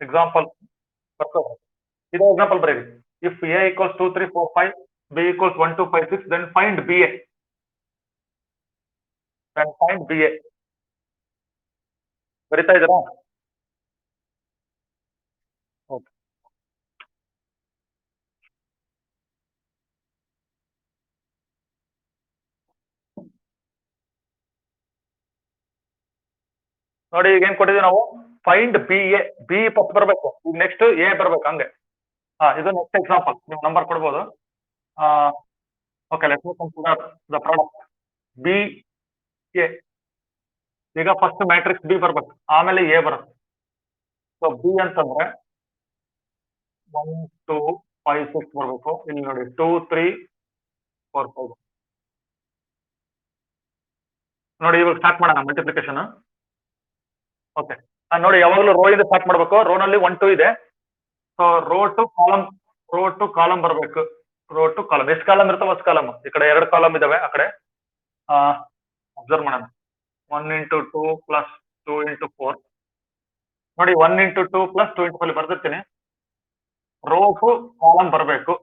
ಎಕ್ಸಾಂಪಲ್ ಇದೇ ಎಕ್ಸಾಂಪಲ್ ಬರೀರಿ. If A equals 2 3 4 5, B equals 1 2 5 6, then find B A. ಬರಿತಾ ಇದ್ದೀರಾ? ಓಕೆ. ನೋಡಿ ಈಗ ಏನ್ ಕೊಟ್ಟಿದ್ದೀವಿ ನಾವು, find B A. B first ಬರಬೇಕು, ಈಗ ನೆಕ್ಸ್ಟ್ ಎ ಬರ್ಬೇಕು, ಹಂಗೆ. ಇದು ನೆಕ್ಸ್ಟ್ ಎಕ್ಸಾಂಪಲ್, ನೀವು ನಂಬರ್ ಕೊಡ್ಬೋದು. Okay, let me consider the product B A. ಈಗ ಫಸ್ಟ್ ಮ್ಯಾಟ್ರಿಕ್ಸ್ ಬಿ ಬರ್ಬೇಕು, ಆಮೇಲೆ ಎ ಬರುತ್ತೆ. ಸೊ ಬಿ ಅಂತಂದ್ರೆ 1 2 5 6 ಬರ್ಬೇಕು. ಇಲ್ಲಿ ನೋಡಿ 2 3 4 5. ನೋಡಿ ಇವಾಗ ಸ್ಟಾರ್ಟ್ ಮಾಡೋಣ ಮಲ್ಟಿಪ್ಲಿಕೇಶನ್. ಓಕೆ, ನೋಡಿ ಯಾವಾಗಲೂ ರೋ ಇಂದ ಸ್ಟಾರ್ಟ್ ಮಾಡ್ಬೇಕು. ರೋ ನಲ್ಲಿ 1 2 ಇದೆ. ಸೊ ರೋ ಟು ಕಾಲಮ್ ಬರ್ಬೇಕು. ರೋ ಟು ಕಾಲಮ್ ಎಷ್ಟು ಕಾಲಮ್ ಇರ್ತವೆ ಅಷ್ಟು ಕಾಲಮ್. ಈ ಕಡೆ 2 ಕಾಲಮ್ ಇದಾವೆ, ಆ ಕಡೆ ಅಬ್ಸರ್ವ್ ಮಾಡೋಣ. 1 ಇಂಟು 2 ಪ್ಲಸ್ 2 ಇಂಟು 4. ನೋಡಿ 1 ಇಂಟು 2 ಪ್ಲಸ್ 2 ಇಂಟು 4 ಬರ್ದಿರ್ತೀನಿ. ರೋ ಟು ಕಾಲಮ್ ಬರಬೇಕು.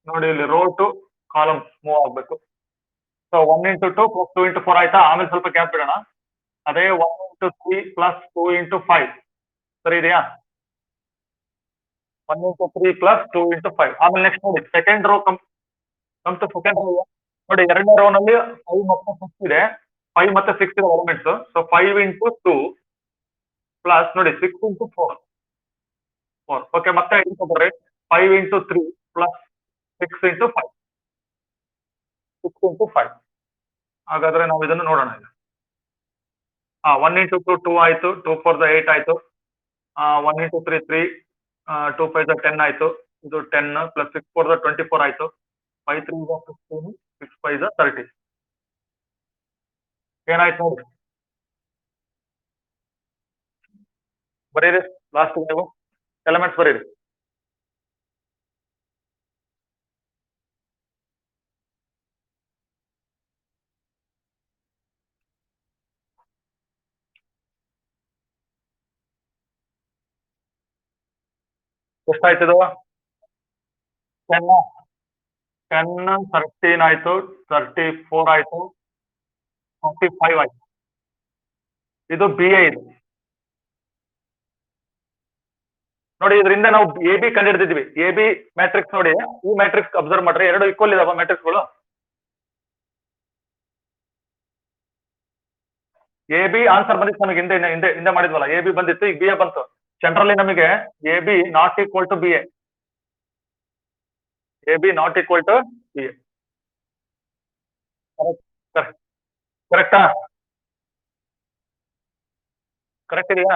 ನೋಡಿ ಇಲ್ಲಿ ರೋ ಟು ಕಾಲಮ್ ಮೂವ್ ಆಗ್ಬೇಕು. ಸೊ 1 ಇಂಟು 2 ಪ್ಲಸ್ 2 ಇಂಟು 4 ಆಯ್ತಾ? ಆಮೇಲೆ ಸ್ವಲ್ಪ ಗ್ಯಾಪ್ ಬಿಡೋಣ. ಅದೇ 1 ಇಂಟು 3 ಪ್ಲಸ್ 2 ಇಂಟು 5 ಸರಿ ಇದೆಯಾ? 1 ಇಂಟು 3 ಪ್ಲಸ್ 2 ಇಂಟು 5. ಆಮೇಲೆ ನೆಕ್ಸ್ಟ್ ನೋಡಿ second row come to second row. ನೋಡಿ ಎರಡನೇ ರೋ ನಲ್ಲಿ 5 ಮತ್ತೆ 6 ಇದೆ. 5 ಮತ್ತೆ 6 ಇದೆ ಎಲಿಮೆಂಟ್ಸ್. ಸೊ 5 ಇಂಟು 2 ಪ್ಲಸ್ ನೋಡಿ 6 ಇಂಟು 4. 4. ಓಕೆ, ಮತ್ತೆ ಇದು ತಗೊಳ್ರಿ. 5 ಇಂಟು 3 ಪ್ಲಸ್ 6 ಇಂಟು 5. 6 ಇಂಟು 5. ಹಾಗಾದ್ರೆ ನಾವು ಇದನ್ನು ನೋಡೋಣ ಈಗ. 1 ಇಂಟು 2 2 ಆಯ್ತು. 2 4 8 ಆಯ್ತು. 1 ಇಂಟು 3 3. 2 5 10 ಆಯ್ತು. ಇದು 10 ಪ್ಲಸ್ 6 4 24 ಆಯ್ತು. 5 3 15. 6 5 30. ಏನಾಯ್ತು ನೋಡಿ, ಬರೀರಿ ಲಾಸ್ಟ್ ನೀವು ಎಲಿಮೆಂಟ್ಸ್ ಬರೀರಿ. ಎಷ್ಟಾಯ್ತು ಇದು? 10 10 13 ಆಯ್ತು. 34 ಆಯ್ತು. 45 ಆಯ್ತು. ಇದು ಬಿ ಎ ಇದು. ನೋಡಿ, ಇದರಿಂದ ನಾವು ಎ ಬಿ ಕಂಡಿಡ್ದಿದ್ವಿ. ಎ ಬಿ ಮ್ಯಾಟ್ರಿಕ್ಸ್ ನೋಡಿ, ಈ ಮ್ಯಾಟ್ರಿಕ್ಸ್ ಅಬ್ಸರ್ವ್ ಮಾಡ್ರಿ, ಎರಡು ಈಕ್ವಲ್ ಇದಾವ ಮ್ಯಾಟ್ರಿಕ್ಸ್ಗಳು. ಎ ಬಿ ಆನ್ಸರ್ ಬಂದಿತ್ತು ನಮಗೆ, ಹಿಂದೆ ಹಿಂದೆ ಹಿಂದೆ ಮಾಡಿದ್ವಲ್ಲ, ಎ ಬಿ ಬಂದಿತ್ತು, ಈಗ ಬಿ ಎ ಬಂತು. ಜನರಲಿ ನಮಗೆ A B not equal to B A. A B not equal to B A. ಕರೆಕ್ಟಾ? ಕರೆಕ್ಟ್ ಇದೆಯಾ?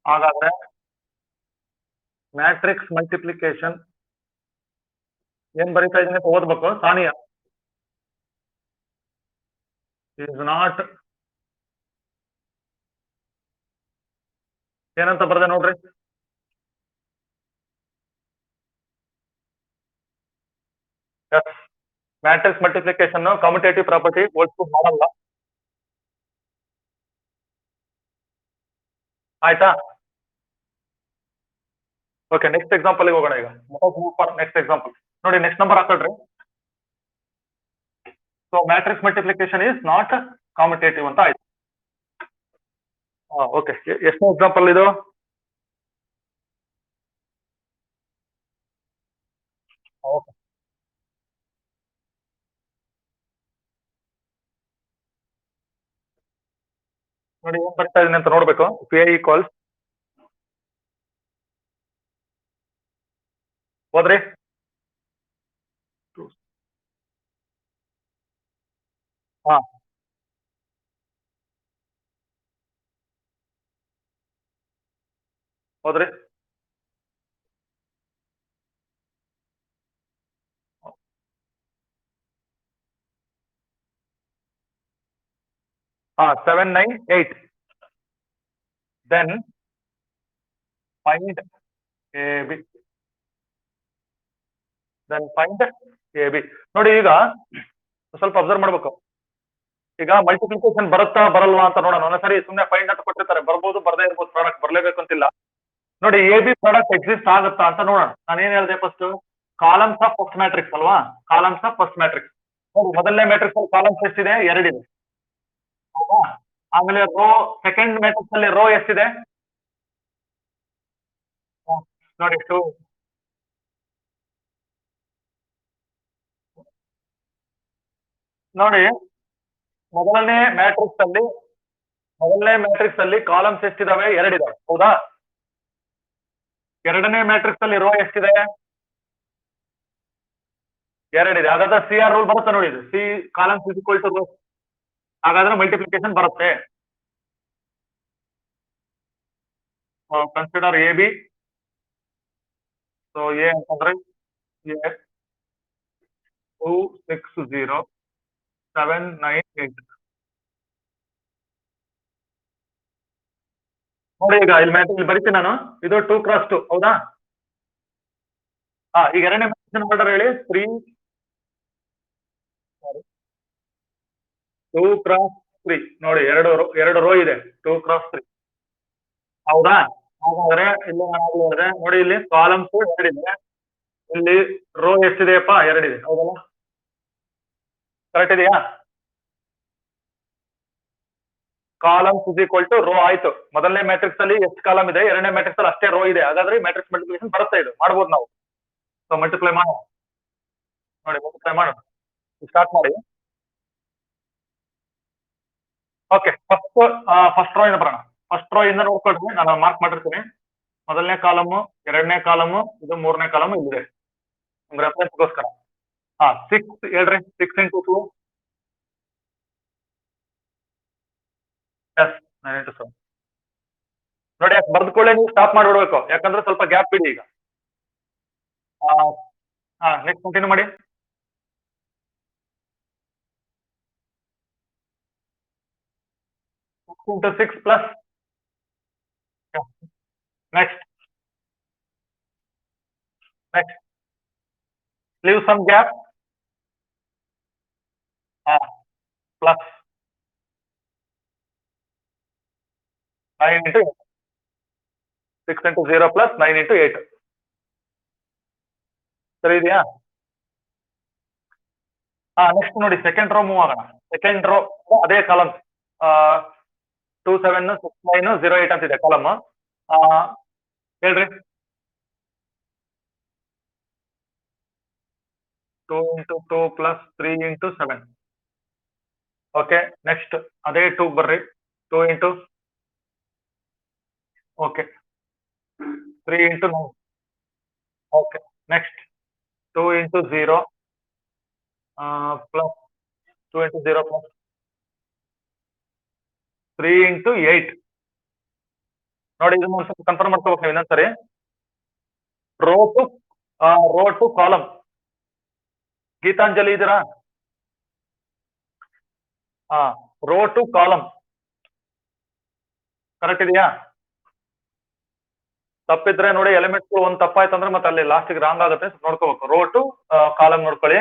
ಹಾಗಾದ್ರೆ ಮ್ಯಾಟ್ರಿಕ್ಸ್ ಮಲ್ಟಿಪ್ಲಿಕೇಶನ್ ಏನ್ ಬರೀತಾ ಇದೀನಿ ಅಂತ ಓದ್ಬೇಕು. ಸಾನಿಯಾ ಇಸ್ ನಾಟ್, ಏನಂತ ಬರ್ದೆ ನೋಡ್ರಿ. ಮ್ಯಾಟ್ರಿಕ್ಸ್ ಮಲ್ಟಿಪ್ಲಿಕೇಶನ್ ಕಮ್ಯುಟೇಟಿವ್ ಪ್ರಾಪರ್ಟಿ ಹೋಲ್ಸ್ಕೊ ಮಾಡಲ್ಲ. ಆಯ್ತಾ? ಓಕೆ, ನೆಕ್ಸ್ಟ್ ಎಕ್ಸಾಂಪಲ್ ಹೋಗೋಣ ಈಗ. ನೆಕ್ಸ್ಟ್ ಎಕ್ಸಾಂಪಲ್ ನೋಡಿ, ನೆಕ್ಸ್ಟ್ ನಂಬರ್ ಹಾಕೊಳ್ರಿ. So matrix multiplication is not commutative ಅಂತ ಆಯ್ತು. ಓಕೆ, ಎಷ್ಟನೇ ಎಕ್ಸಾಂಪಲ್ ಇದು? ಓಕೆ, ನೋಡಿ ಏನ್ ಬರ್ತಾ ಇದೀನಿ ಅಂತ ನೋಡ್ಬೇಕು. ಪಿ ಐ ಈಕ್ವಲ್ಸ್ ಹೋದ್ರಿ. ಹಾ, ಹೋದ್ರಿ. ಹಾ, 7 9 8. Then find A B. Then find A B. ನೋಡಿ, ಈಗ ಸ್ವಲ್ಪ ಅಬ್ಸರ್ವ್ ಮಾಡ್ಬೇಕು. ಈಗ ಮಲ್ಟಿಪ್ಲಿಕೇಶನ್ ಬರುತ್ತಾ ಬರಲ್ವಾ ಅಂತ ನೋಡೋಣ. ಒಂದ್ಸರಿ ಸುಮ್ಮನೆ ಫೈಂಡ್ ಅಂತ ಕೊಟ್ಟಿರ್ತಾರೆ, ಬರ್ಬೋದು ಬರ್ದೇ ಇರ್ಬೋದು, ಪ್ರಾಡಕ್ಟ್ ಬರ್ಲೇಬೇಕು ಅಂತಿಲ್ಲ. ನೋಡಿ, ಎ ಬಿ ಪ್ರಾಡಕ್ಟ್ ಎಕ್ಸಿಸ್ಟ್ ಆಗುತ್ತಾ ಅಂತ ನೋಡೋಣ. ನಾನು ಏನ್ ಹೇಳಿದೆ first? Columns of first matrix ಅಲ್ವಾ? Columns of first matrix. ನೋಡಿ, ಮೊದಲನೇ ಮ್ಯಾಟ್ರಿಕ್ಸ್ ಅಲ್ಲಿ ಕಾಲಮ್ಸ್ ಎಷ್ಟಿದೆ? 2 ಇದೆ. ಹೌದಾ? ಆಮೇಲೆ ರೋ, ಸೆಕೆಂಡ್ ಮ್ಯಾಟ್ರಿಕ್ಸ್ ಅಲ್ಲಿ ರೋ ಎಷ್ಟಿದೆ? ನೋಡಿ 2. ನೋಡಿ, ಮೊದಲನೇ ಮ್ಯಾಟ್ರಿಕ್ಸ್ ಅಲ್ಲಿ ಕಾಲಮ್ಸ್ ಎಷ್ಟಿದಾವೆ? 2 ಇದಾವೆ. ಹೌದಾ? ಎರಡನೇ ಮ್ಯಾಟ್ರಿಕ್ಸ್ ಅಲ್ಲಿ ರೋ ಎಷ್ಟಿದೆ? 2 ಇದೆ. ಹಾಗಾದ್ರೆ ಸಿ ಆರ್ ರೂಲ್ ಬರುತ್ತೆ ನೋಡಿ. ಇದು see columns is equal to row. ಹಾಗಾದ್ರೆ ಮಲ್ಟಿಪ್ಲಿಕೇಶನ್ ಬರುತ್ತೆ. Consider A B. So A ಅಂತಂದ್ರೆ 2 6 0 7 9 8. ನೋಡಿ, ಈಗ ಇಲ್ಲಿ ಮ್ಯಾಟ್ರಿಕ್ಸ್ ಬರೀತೀನಿ ನಾನು. ಇದು 2 ಕ್ರಾಸ್ 2. ಹೌದಾ? ಈಗ ಎರಡನೇ ಮ್ಯಾಟ್ರಿಕ್ಸ್ ಆರ್ಡರ್ ಹೇಳಿ. 3 2 ಕ್ರಾಸ್ 3. ನೋಡಿ, ಎರಡು ರೋ ಇದೆ. 2 ಕ್ರಾಸ್ 3. ಹೌದಾ? ಹಾಗಾದ್ರೆ ಇಲ್ಲಿ ನಾನು ಹೇಳಿದ್ರೆ ನೋಡಿ, ಇಲ್ಲಿ ಕಾಲಮ್ಸ್ 2 ಇದೆ. ಇಲ್ಲಿ ರೋ ಎಷ್ಟಿದೆಯಪ್ಪ? 2 ಇದೆ. ಹೌದಲ್ಲ? ಕರೆಕ್ಟ್ ಇದೆಯಾ? Columns is equal to row ಆಯ್ತು. ಮೊದಲನೇ ಮ್ಯಾಟ್ರಿಕ್ಸ್ ಅಲ್ಲಿ ಎಷ್ಟು ಕಾಲಮ್ ಇದೆ? ಎರಡನೇ ಮ್ಯಾಟ್ರಿಕ್ಸ್ ಅಲ್ಲಿ ಅಷ್ಟೇ ರೋ ಇದೆ. ಹಾಗಾದ್ರೆ ಮ್ಯಾಟ್ರಿಕ್ಸ್ ಮಲ್ಟಿಪ್ಲಿಕೇಶನ್ ಬರುತ್ತೆ. ಇದು ಮಾಡ್ಬೋದು ನಾವು. ಸೊ ಮಲ್ಟಿಪ್ಲೈ ಮಾಡೋಣ. ನೋಡಿ, ಮಲ್ಟಿಪ್ಲೈ ಮಾಡೋಣ. ಸ್ಟಾರ್ಟ್ ಮಾಡಿ. ಓಕೆ, ಫಸ್ಟ್ ರೋ ಇಂದ ಬರೋಣ. ಫಸ್ಟ್ ರೋ ಇಂದ ನೋಡ್ಕೊಳ್ರಿ, ನಾನು ಮಾರ್ಕ್ ಮಾಡಿರ್ತೀನಿ. ಮೊದಲನೇ ಕಾಲಮು, ಎರಡನೇ ಕಾಲಮು, ಇದು ಮೂರನೇ ಕಾಲಮು ಇಲ್ಲಿದೆ ನಿಮ್ ರೆಫರೆನ್ಸ್ಗೋಸ್ಕರ. ಹಾ 6 ಹೇಳ್ರಿ, 6 × 2. ಎಸ್ 9 × 7. ನೋಡಿ ಬರ್ದ್ಕೊಳ್ಳಿ, ನೀವು ಸ್ಟಾಪ್ ಮಾಡ್ಬಿಡ್ಬೇಕು, ಯಾಕಂದ್ರೆ ಸ್ವಲ್ಪ ಗ್ಯಾಪ್ ಬಿಡಿ ಈಗ. ನೆಕ್ಸ್ಟ್ ಕಂಟಿನ್ಯೂ ಮಾಡಿ. 6 × 6 plus next leave some gap. Plus 9 × 6 × 0 plus 9 × 8. ಸರಿ ಇದೆಯಾ? ನೆಕ್ಸ್ಟ್ ನೋಡಿ ಸೆಕೆಂಡ್ ರೋ ಮೂವ್ ಆಗೋಣ. ಸೆಕೆಂಡ್ ರೋ ಅದೇ ಕಾಲಮ್ 2 7 6 9 0 8 ಅಂತಿದೆ ಕಾಲಮ್. ಹೇಳ್ರಿ. 2 × 2 ಪ್ಲಸ್ 3 × 7. ಓಕೆ ನೆಕ್ಸ್ಟ್ ಅದೇ 2 ಬರ್ರಿ. 2 × okay 3 × 9. Okay next 2 × 0 plus 2 × 0 plus 3 × 8. ನೋಡಿ ಇದನ್ನ ಒಂದು ಸ್ವಲ್ಪ ಕನ್ಫರ್ಮ್ ಮಾಡ್ಕೋಬೇಕು ನೀವು ಇನ್ನೊಂದ್ಸರಿ. Rho to column. ಗೀತಾಂಜಲಿ ಇದೀರಾ? ರೋ ಟು ಕಾಲಮ್ ಕರೆಕ್ಟ್ ಇದೆಯಾ? ತಪ್ಪಿದ್ರೆ ನೋಡಿ, ಎಲಿಮೆಂಟ್ಸ್ ಒಂದು ತಪ್ಪಾಯ್ತು ಅಂದ್ರೆ ಮತ್ತೆ ಅಲ್ಲಿ ಲಾಸ್ಟಿಗೆ ರಾಂಗ್ ಆಗುತ್ತೆ, ನೋಡ್ಕೋಬೇಕು. ರೋ ಟು ಕಾಲಮ್ ನೋಡ್ಕೊಳ್ಳಿ.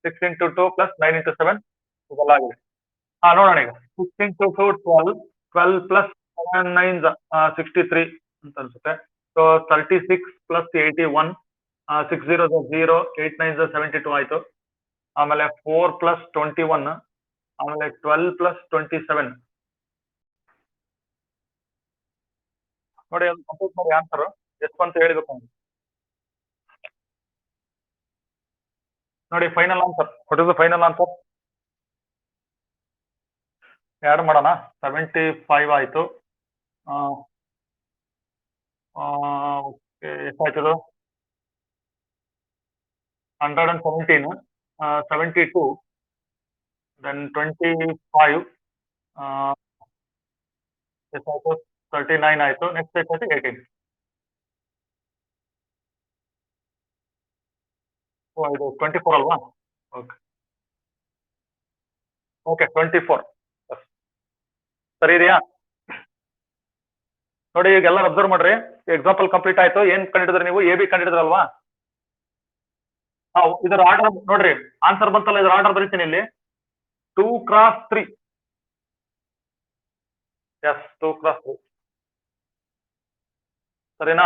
6 × 2 ಪ್ಲಸ್ 9 × 7 ಇದೆಲ್ಲ ಆಗಿದೆ. ನೋಡೋಣ ಈಗ. 6 × 2 12, 12 ಪ್ಲಸ್ 7 9 63 ಅಂತ ಅನ್ಸುತ್ತೆ. ಸೊ 36 ಪ್ಲಸ್ 81, 6 0 0, 8 9 72 ಆಯ್ತು. ಆಮೇಲೆ 4 ಪ್ಲಸ್ 21, ಆಮೇಲೆ 12 ಪ್ಲಸ್ 27. ನೋಡಿ ಅದು ಕಂಪ್ಲೀಟ್ ಮಾಡಿ ಆನ್ಸರ್ ಎಷ್ಟು ಅಂತ ಹೇಳ್ಬೇಕು ಅವ್ನು. ನೋಡಿ final answer. What is the final answer? Add ಮಾಡೋಣ. 75 ಆಯ್ತು. ಓಕೆ ಎಷ್ಟಾಯ್ತದು? 117, 72, ದೆನ್ 25, ಎಷ್ಟಾಯ್ತು? 39 ಆಯ್ತು. ನೆಕ್ಸ್ಟ್ ಎಷ್ಟಾಯ್ತು? 18. ಇದು 24 ಅಲ್ವಾ? Okay okay 24. ಸರಿ ಇದೆಯಾ? ನೋಡಿ ಈಗ ಎಲ್ಲರೂ ಅಬ್ಸರ್ವ್ ಮಾಡ್ರಿ. ಎಕ್ಸಾಂಪಲ್ ಕಂಪ್ಲೀಟ್ ಆಯ್ತು. ಏನ್ ಕಂಡಿಡಿದ್ರಿ ನೀವು? ಎ ಬಿ ಕಂಡಿಡಿದ್ರಲ್ವಾ? ಇದರ ಆರ್ಡರ್ ನೋಡ್ರಿ, ಆನ್ಸರ್ ಬಂತಲ್ಲ, ಇದರ ಆರ್ಡರ್ ಬರೀತೀನಿ ಇಲ್ಲಿ. 2 × 3. ಎಸ್ 2 × 3. ಸರಿನಾ?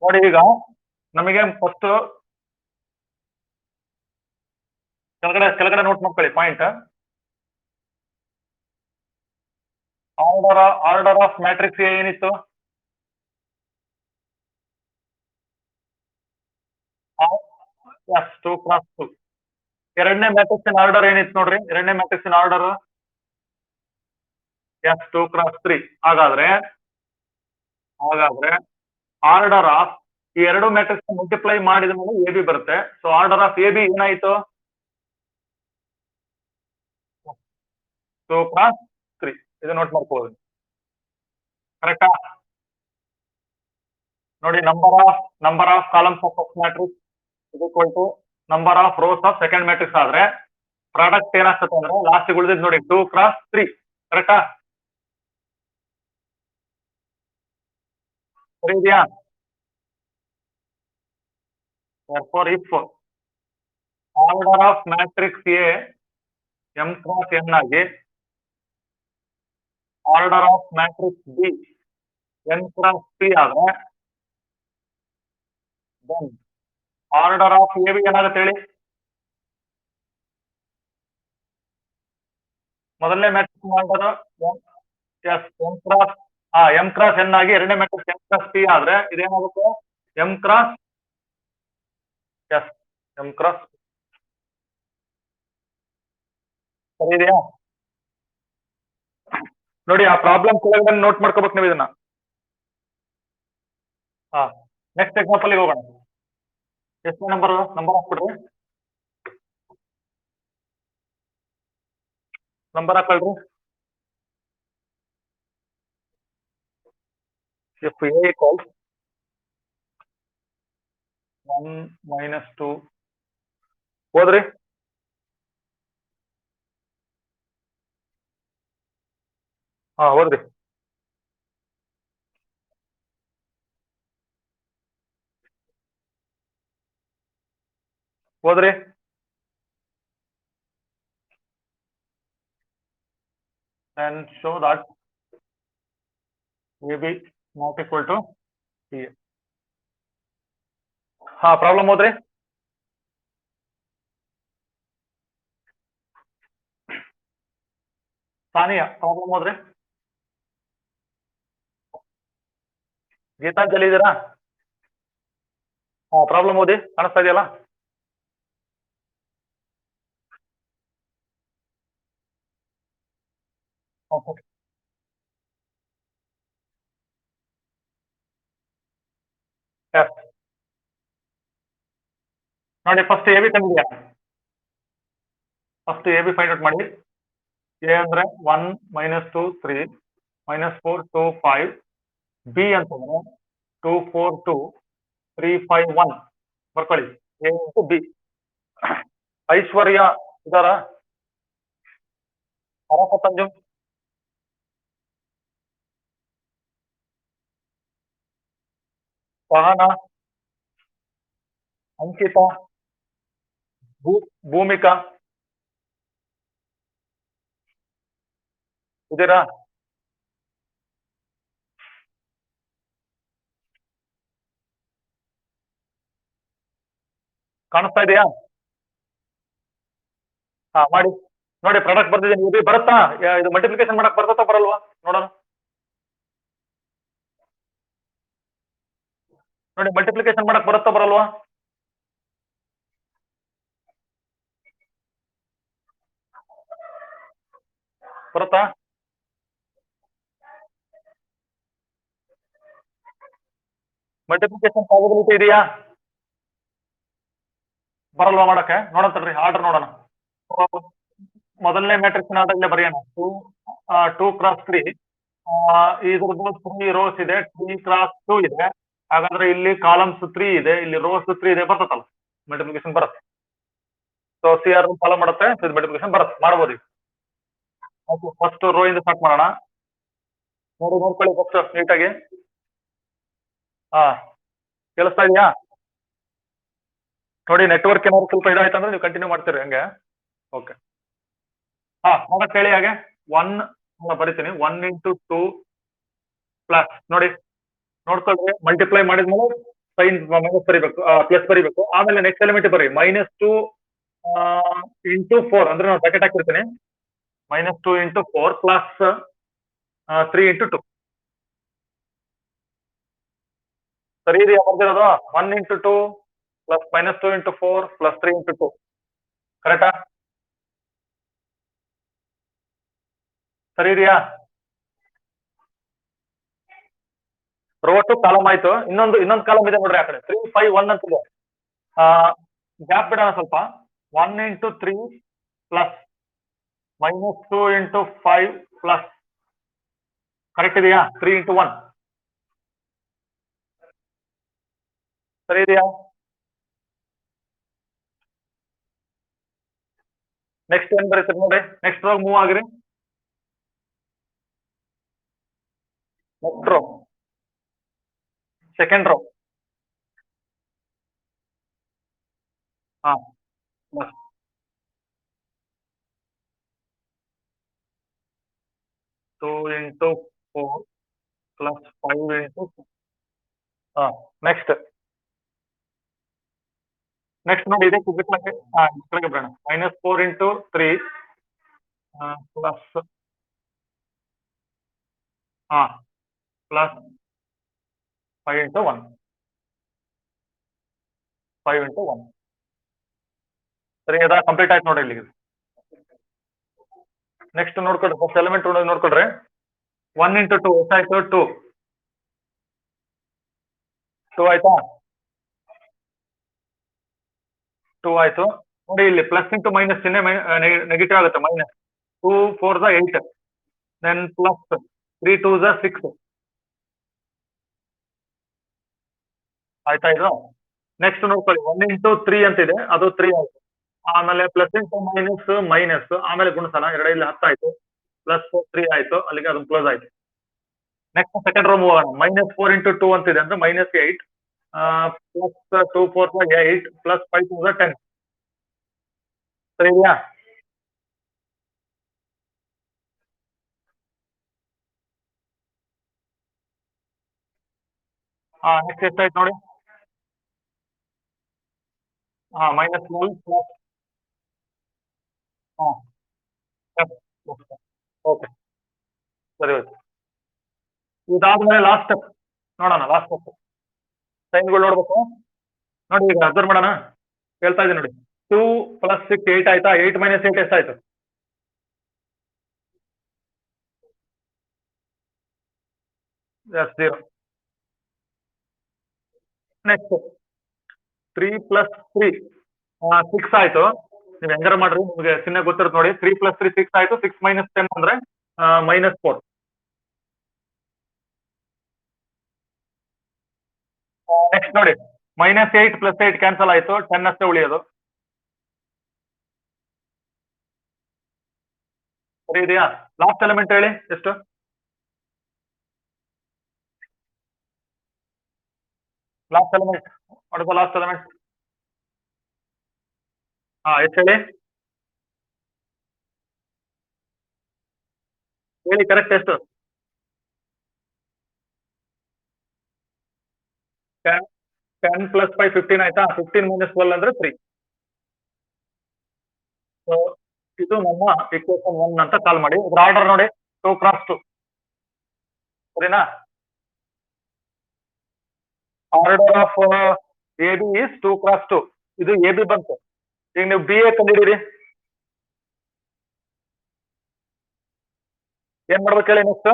ನೋಡಿ ಈಗ ನಮಗೆ ಫಸ್ಟ್ ಕೆಳಗಡೆ ನೋಟ್ ಮಾಡ್ಕೊಳ್ಳಿ ಪಾಯಿಂಟ್. ಆರ್ಡರ್ ಆಫ್ ಮ್ಯಾಟ್ರಿಕ್ಸ್ ಏನಿತ್ತು? ಎಸ್ 2 × 2. ಎರಡನೇ ಮ್ಯಾಟ್ರಿಕ್ಸಿನ ಆರ್ಡರ್ ಏನಿತ್ತು ನೋಡ್ರಿ? ಎರಡನೇ ಮ್ಯಾಟ್ರಿಕ್ಸಿನ ಆರ್ಡರ್ ಎಸ್ 2 × 3. ಹಾಗಾದ್ರೆ ಆರ್ಡರ್ ಆಫ್ ಈ ಎರಡು ಮ್ಯಾಟ್ರಿಕ್ಸ್ ಮಲ್ಟಿಪ್ಲೈ ಮಾಡಿದ ಮೇಲೆ ಎ ಬಿ ಬರುತ್ತೆ. So order of A B ಏನಾಯ್ತು? 2 × 3. ಇದು ನೋಟ್ ಮಾಡ್ಕೋಬಹುದು. ಕರೆಕ್ಟಾ? ನೋಡಿ number of columns of first matrix is equal to number of rows of second matrix ಆದ್ರೆ ಪ್ರಾಡಕ್ಟ್ ಏನಾಗ್ತದೆ ಅಂದ್ರೆ ಲಾಸ್ಟ್ ಉಳಿದಿದ್ ನೋಡಿ 2 × 3. ಕರೆಕ್ಟಾ? ಸರಿ ಇದೆಯಾ? therefore if order of matrix A m × n ಆಗಿ, order of matrix B n × p ಆದ್ರೆ, then order of A B ಏನಾಗುತ್ತೆ ಹೇಳಿ? ಮೊದಲನೇ matrix order is m × n ಆಗಿ, ಎರಡನೇ ಮ್ಯಾಟ್ರಿಕ್ಸ್ m × p ಆದ್ರೆ ಇದೇನಾಗುತ್ತೆ? m × ಎಸ್ m × ಸರಿ ಇದೆಯಾ? ನೋಡಿ ಆ ಪ್ರಾಬ್ಲಮ್ ಕೆಳಗಡೆ ನೋಟ್ ಮಾಡ್ಕೋಬೇಕು ನೀವು ಇದನ್ನ. ಹಾ ನೆಕ್ಸ್ಟ್ ಎಕ್ಸಾಂಪಲ್ಗೆ ಹೋಗೋಣ. ಎಷ್ಟನೇ ನಂಬರ್ ಹಾಕ್ಬಿಡ್ರಿ. ನಂಬರ್ ಹಾಕೊಳ್ರಿ. if a equals 1 minus 2 ಹೋದ್ರಿ. ಹೋದ್ರಿ. ಹೋದ್ರಿ. then show that ab not equal to ca. Problem ಹೋದ್ರಿ. ಸಾನಿಯಾ ಪ್ರಾಬ್ಲಮ್ ಹೋದ್ರಿ. ಗೀತಾಂಜಲಿ ಇದ್ದೀರಾ? ಪ್ರಾಬ್ಲಮ್ ಓದಿ ಕಾಣಿಸ್ತಾ ಇದೆಯಲ್ಲ. ನೋಡಿ ಫಸ್ಟ್ ಎ ಬಿ ತಂದಿದ್ಯಾ? First A B find out ಮಾಡಿ. ಎ ಅಂದ್ರೆ 1 - 2 3 -4 2 5. ಬಿ ಅಂತಂದ್ರೆ 2 4 2 3 5 1 ಬರ್ಕೊಳ್ಳಿ. A into B. ಐಶ್ವರ್ಯ ಇದಾರ? ಅರಪತಂಜಂ ಸಹನಾ ಅಂಕಿತಾ ಭೂಮಿಕಾ ಇದ್ದೀರಾ? ಕಾಣಿಸ್ತಾ ಇದೆಯಾ? ಮಾಡಿ ನೋಡಿ. ಪ್ರಾಡಕ್ಟ್ ಬರ್ತಿದ್ದೀನಿ. ಇದು ಬರುತ್ತಾ? ಇದು ಮಲ್ಟಿಪ್ಲಿಕೇಶನ್ ಮಾಡಕ್ ಬರ್ತತಾ ಬರಲ್ವಾ ನೋಡೋಣ. ನೋಡಿ ಮಲ್ಟಿಪ್ಲಿಕೇಶನ್ ಮಾಡಕ್ ಬರುತ್ತಾ ಬರಲ್ವಾ? ಬರುತ್ತಾ? ಮಲ್ಟಿಪ್ಲಿಕೇಶನ್ ಪಾಸಿಬಿಲಿಟಿ ಇದೆಯಾ? ಬರಲ್ವಾ ಮಾಡಕ್ಕೆ? ನೋಡೋಣ ತಡ್ರಿ, ಆರ್ಡರ್ ನೋಡೋಣ. ಮೊದಲನೇ ಮ್ಯಾಟ್ರಿಕ್ಸ್ ಆರ್ಡರ್ಲೆ ಬರೆಯೋಣ. 2 ಕ್ರಾಸ್ 3. ಇದ್ರದ್ದು 3 ರೋಸ್ ಇದೆ. 3 ಕ್ರಾಸ್ 2 ಇದೆ. ಹಾಗಾದ್ರೆ ಇಲ್ಲಿ ಕಾಲಮ್ಸ್ 3 ಇದೆ, ಇಲ್ಲಿ ರೋಸ್ 3 ಇದೆ. ಬರ್ತಲ್ಲ ಮಲ್ಟಿಪ್ಲಿಕೇಶನ್ ಬರುತ್ತೆ. ಸೊ ಸಿ ಆರ್ ಫಾಲೋ ಮಾಡುತ್ತೆ. ಮಲ್ಟಿಪ್ಲಿಕೇಶನ್ ಬರುತ್ತೆ, ಮಾಡಬಹುದು. ಫಸ್ಟ್ ರೋ ಇಂದ ಸ್ಟಾರ್ಟ್ ಮಾಡೋಣ. ನೋಡ್ಕೊಳ್ಳಿ ಫಸ್ಟ್ ನೀಟಾಗಿ. ಕೇಳಿಸ್ತಾ ಇದೆಯಾ? ನೋಡಿ ನೆಟ್ವರ್ಕ್ ಏನಾದ್ರು ಸ್ವಲ್ಪ ಇದಾಯ್ತಂದ್ರೆ ನೀವು ಕಂಟಿನ್ಯೂ ಮಾಡ್ತೀರಿ ಹಂಗೆ. ಓಕೆ. ಮಾಡಕ್ ಹೇಳಿ. ಹಾಗೆ 1 ಬರಿತೀನಿ. 1 × 2 ಪ್ಲಸ್ ನೋಡಿ ನೋಡ್ಕೊಳ್ರಿ. ಮಲ್ಟಿಪ್ಲೈ ಮಾಡಿದ್ಮೇಲೆ ಸೈನ್ ಮೈನಸ್ ಬರಿಬೇಕು, ಪ್ಲಸ್ ಬರಿಬೇಕು. ಆಮೇಲೆ ನೆಕ್ಸ್ಟ್ ಎಲಿಮೆಂಟ್ ಬರಿ -2 × 4 ಅಂದ್ರೆ ನಾನು ಬ್ರಾಕೆಟ್ ಹಾಕಿರ್ತೀನಿ. -2 × 4 ಪ್ಲಸ್ 3 × 2. ಸರಿ ಇದೆಯಾ ಬರ್ದಿರೋದು? 1 × 2 ಪ್ಲಸ್ -2 × 4 ಪ್ಲಸ್ 3 × 2 ಕರೆಕ್ಟಾ? ಸರಿ ಇದೆಯಾ? ರೋ ಟು ಕಾಲಮ್ ಆಯ್ತು. ಇನ್ನೊಂದು ಕಾಲಮ್ ಇದೆ ನೋಡ್ರಿ ಆ ಕಡೆ. 3 5 1 ಅಂತ ಇದೆ. ಗ್ಯಾಪ್ ಬಿಡೋಣ ಸ್ವಲ್ಪ. 1 × 3 ಪ್ಲಸ್ -2 × 5 ಪ್ಲಸ್ ಕರೆಕ್ಟ್ ಇದೆಯಾ? 3 × 1 ಸರಿ ಇದೆಯಾ? ನೆಕ್ಸ್ಟ್ ಏನ್ ಬರೀತೀರಿ ನೋಡಿ. ನೆಕ್ಸ್ಟ್ ರೋ ಮೂವ್ ಆಗಿರಿ. Next row second row. Plus 2 × 4 plus 5 × next ನೋಡಿ ಇದಕ್ಕೆ ಬಿಟ್ಟಾಗೆ ಕೆಳಗೆ ಬರೋಣ. -4 × 3 ಪ್ಲಸ್ ಪ್ಲಸ್ 5 × 1 5 × 1 ಸರಿ ಅದಾ ಕಂಪ್ಲೀಟ್ ಆಯ್ತು ನೋಡಿ ಇಲ್ಲಿಗೆ. ನೆಕ್ಸ್ಟ್ ನೋಡ್ಕೊಳ್ರಿ. ಫಸ್ಟ್ ಎಲಿಮೆಂಟ್ ನೋಡ್ಕೊಳ್ರಿ. 1 × 2 ಎಷ್ಟಾಯ್ತು? 2. ಟೂ ಆಯ್ತಾ? ಟೂ ಆಯ್ತು. ನೋಡಿ ಇಲ್ಲಿ ಪ್ಲಸ್ ಇಂಟು ಮೈನಸ್ ಚಿಹ್ನೆ ನೆಗೆಟಿವ್ ಆಗುತ್ತೆ, minus. Two four the eight, then plus three two the six. ಆಯ್ತಾ ಇದು? ನೆಕ್ಸ್ಟ್ ನೋಡ್ಕೊಳ್ಳಿ, ಒನ್ ಇಂಟು ತ್ರೀ ಅಂತಿದೆ, ಅದು ತ್ರೀ ಆಯ್ತು. ಆಮೇಲೆ ಪ್ಲಸ್ ಇಂಟು ಮೈನಸ್ ಮೈನಸ್, ಆಮೇಲೆ ಗುಣಿಸೋಣ, ಎರಡಲ್ಲಿ 10 ಆಯ್ತು, ಪ್ಲಸ್ ತ್ರೀ ಆಯ್ತು, ಅಲ್ಲಿಗೆ ಅದು ಕ್ಲೋಸ್ ಆಯ್ತು. ನೆಕ್ಸ್ಟ್ ಸೆಕೆಂಡ್ ರೋ ಮೂವ್ ಆಗೋಣ. ಮೈನಸ್ ಫೋರ್ ಇಂಟು ಟೂ ಅಂತಿದೆ ಅಂದ್ರೆ minus eight, plus two four eight, plus five two 10. ಸರಿ ಇದೆಯಾ? ನೆಕ್ಸ್ಟ್ ಎಷ್ಟಾಯ್ತು ನೋಡಿ? Minus 12 plus. ಓಕೆ, ಸರಿ ಹೋಯ್ತು. ಇದಾದ್ಮೇಲೆ ಲಾಸ್ಟ್ ಸ್ಟೆಪ್ ನೋಡೋಣ. ಲಾಸ್ಟ್ ಸ್ಟೆಪ್ ಸೈನ್ಗಳು ನೋಡ್ಬೇಕು. ನೋಡಿ ಈಗ ಅಬ್ಸರ್ವ್ ಮಾಡೋಣ, ಹೇಳ್ತಾ ಇದ್ದೀನಿ ನೋಡಿ. ಟೂ ಪ್ಲಸ್ ಸಿಕ್ಸ್ ಏಟ್ ಆಯ್ತಾ? ಏಟ್ ಮೈನಸ್ ಏಟ್ ಎಷ್ಟಾಯ್ತು? Zero. Next three plus three six ಆಯ್ತು. ನೀವು ಹೆಂಗಾರ ಮಾಡ್ರಿ, ನಿಮ್ಗೆ ಚಿಹ್ನೆ ಗೊತ್ತಿರುತ್ತೆ ನೋಡಿ. ತ್ರೀ ಪ್ಲಸ್ ತ್ರೀ ಸಿಕ್ಸ್ ಆಯ್ತು. ಸಿಕ್ಸ್ ಮೈನಸ್ ಟೆನ್ ಅಂದ್ರೆ ಮೈನಸ್ ಫೋರ್. ನೆಕ್ಸ್ಟ್ ನೋಡಿ, minus eight plus eight cancel ಆಯ್ತು, ಟೆನ್ ಅಷ್ಟೇ ಉಳಿಯೋದು. ಸರಿ ಇದೆಯಾ? ಲಾಸ್ಟ್ ಎಲಿಮೆಂಟ್ ಹೇಳಿ ಎಷ್ಟು? Last element, what last element? ಎಷ್ಟು ಹೇಳಿ? ಹೇಳಿ ಕರೆಕ್ಟ್ ಎಷ್ಟು? ಟೆನ್ ಪ್ಲಸ್ ಫೈವ್ 15 ಆಯ್ತಾ? 15 ಮೈನಸ್ 12 ಅಂದ್ರೆ 3. ಸೊ ಇದು ನಮ್ಮ ಇಕ್ವೇಶನ್ 1 ಅಂತ ಕಾಲ್ ಮಾಡಿ. ಇದ್ರ ಆರ್ಡರ್ ನೋಡಿ, 2 ಕ್ರಾಸ್ 2. ಸರಿನಾ? Order of A B is 2 cross 2. ಇದು ಎ ಬಿ ಬಂತು. ಈಗ ನೀವು ಬಿ ಎ ಕಂಡಿದ್ದೀರಿ, ಏನ್ ಮಾಡ್ಬೇಕು ಹೇಳಿ ನೆಕ್ಸ್ಟ್?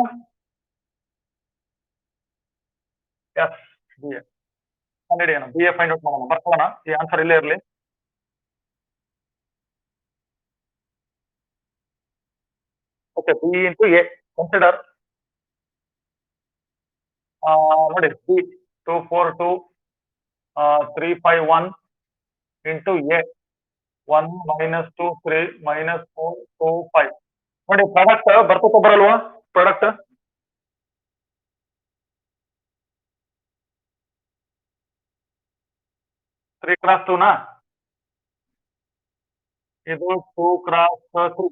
ಎಸ್, ಬಿ ಎ ಕಂಡಿಡಿಯೋಣ. ಬಿ ಎ ಫೈಂಡ್ ಔಟ್ ಮಾಡೋಣ, ಬರ್ಕೋಣ. ಈ ಆನ್ಸರ್ ಇಲ್ಲೇ ಇರಲಿ. Okay, B into A consider. ನೋಡಿ, B 2 4 2 3 5 1 into A 1 minus 2 3 minus 4 2 5. ನೋಡಿ ಪ್ರಾಡಕ್ಟ್ ಬರ್ತೈತೆ ಬರಲ್ವಾ? ಪ್ರಾಡಕ್ಟ್ ತ್ರೀ ಕ್ರಾಸ್ ಟೂನಾ? ಇದು 2 ಕ್ರಾಸ್ 3.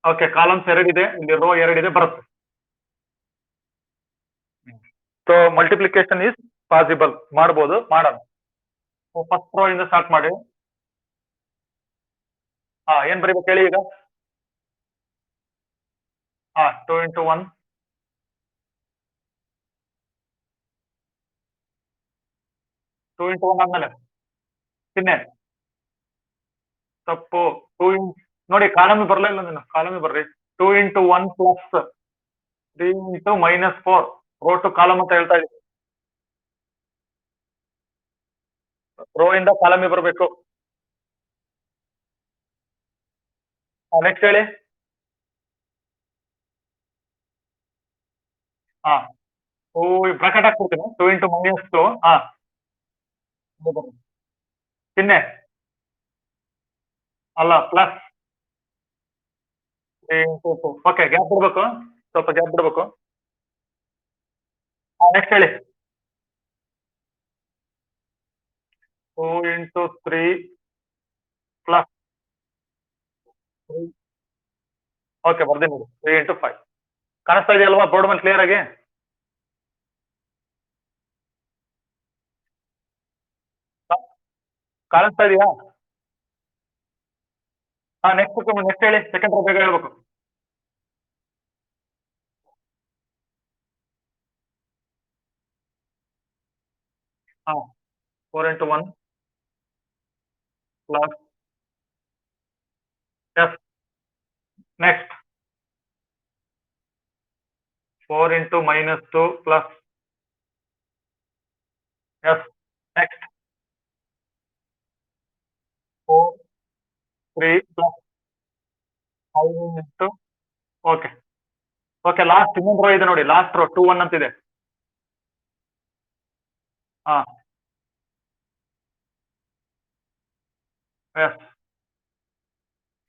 ಓಕೆ, ಕಾಲಮ್ಸ್ ಎರಡಿದೆ, ಇಲ್ಲಿ ರೋ ಎರಡಿದೆ, ಬರುತ್ತೆ. ಸೊ ಮಲ್ಟಿಪ್ಲಿಕೇಶನ್ ಇಸ್ ಪಾಸಿಬಲ್, ಮಾಡ್ಬೋದು, ಮಾಡೋಣ. ಫಸ್ಟ್ ರೋ ಇಂದ ಸ್ಟಾರ್ಟ್ ಮಾಡಿ. ಏನ್ ಬರೀಬೇಕು ಹೇಳಿ ಈಗ? 2 ಇಂಟು 1, 2 ಇಂಟು 1 ಆದ್ಮೇಲೆ ಚಿಹ್ನೆ ತಪ್ಪು. ನೋಡಿ ಕಾಲಮಿ ಬರಲಿಲ್ಲ, ನೀನು ಕಾಲಮಿ ಬರ್ರಿ. 2 into 1 plus 3 into minus 4, row to column ಅಂತ ಹೇಳ್ತಾ ಇದ್ದೀವಿ. ರೋ ಇಂದ ಕಾಲಮಿ ಬರಬೇಕು. ನೆಕ್ಸ್ಟ್ ಹೇಳಿ. ಹಾ, ಬ್ರಾಕೆಟ್ ಹಾಕ್ಬಿಡ್ತೀನಿ. 2 ಇಂಟು ಮೈನಸ್ 2. ಚಿಹ್ನೆ ಅಲ್ಲ, ಪ್ಲಸ್ 3 ಇಂಟು 2. ಓಕೆ, ಗ್ಯಾಪ್ ಬಿಡ್ಬೇಕು, ಸ್ವಲ್ಪ ಗ್ಯಾಪ್ ಬಿಡ್ಬೇಕು. ನೆಕ್ಸ್ಟ್ ಹೇಳಿ. 2 ಇಂಟು 3 ಪ್ಲಸ್ 3. ಓಕೆ, ಬರ್ತೀನಿ ನೋಡಿ. 3 ಇಂಟು 5 ಕಾಣಿಸ್ತಾ ಇದೆಯಲ್ವಾ ಬೋರ್ಡ್ ಮೇಲೆ ಕ್ಲಿಯರ್ ಆಗಿ? ಕಾಣಿಸ್ತಾ ಇದೆಯಾ? ನೆಕ್ಸ್ಟ್ ಹೇಳಿ. ಸೆಕೆಂಡ್ ರೋ ಬೇಗ ಹೇಳ್ಬೇಕು. ಹಾ, 4 ಇಂಟು 1 ಪ್ಲಸ್ ಎಸ್. ನೆಕ್ಸ್ಟ್ 4 ಇಂಟು ಮೈನಸ್ 2 ಪ್ಲಸ್ ಎಸ್. Next 4 3 plus 5 into. Okay. Okay, last ಇನ್ನೊಂದು ರೋ ಇದೆ ನೋಡಿ, ಲಾಸ್ಟ್ ರೋ 2 1 ಅಂತಿದೆ. ಹಾ. ಎಸ್.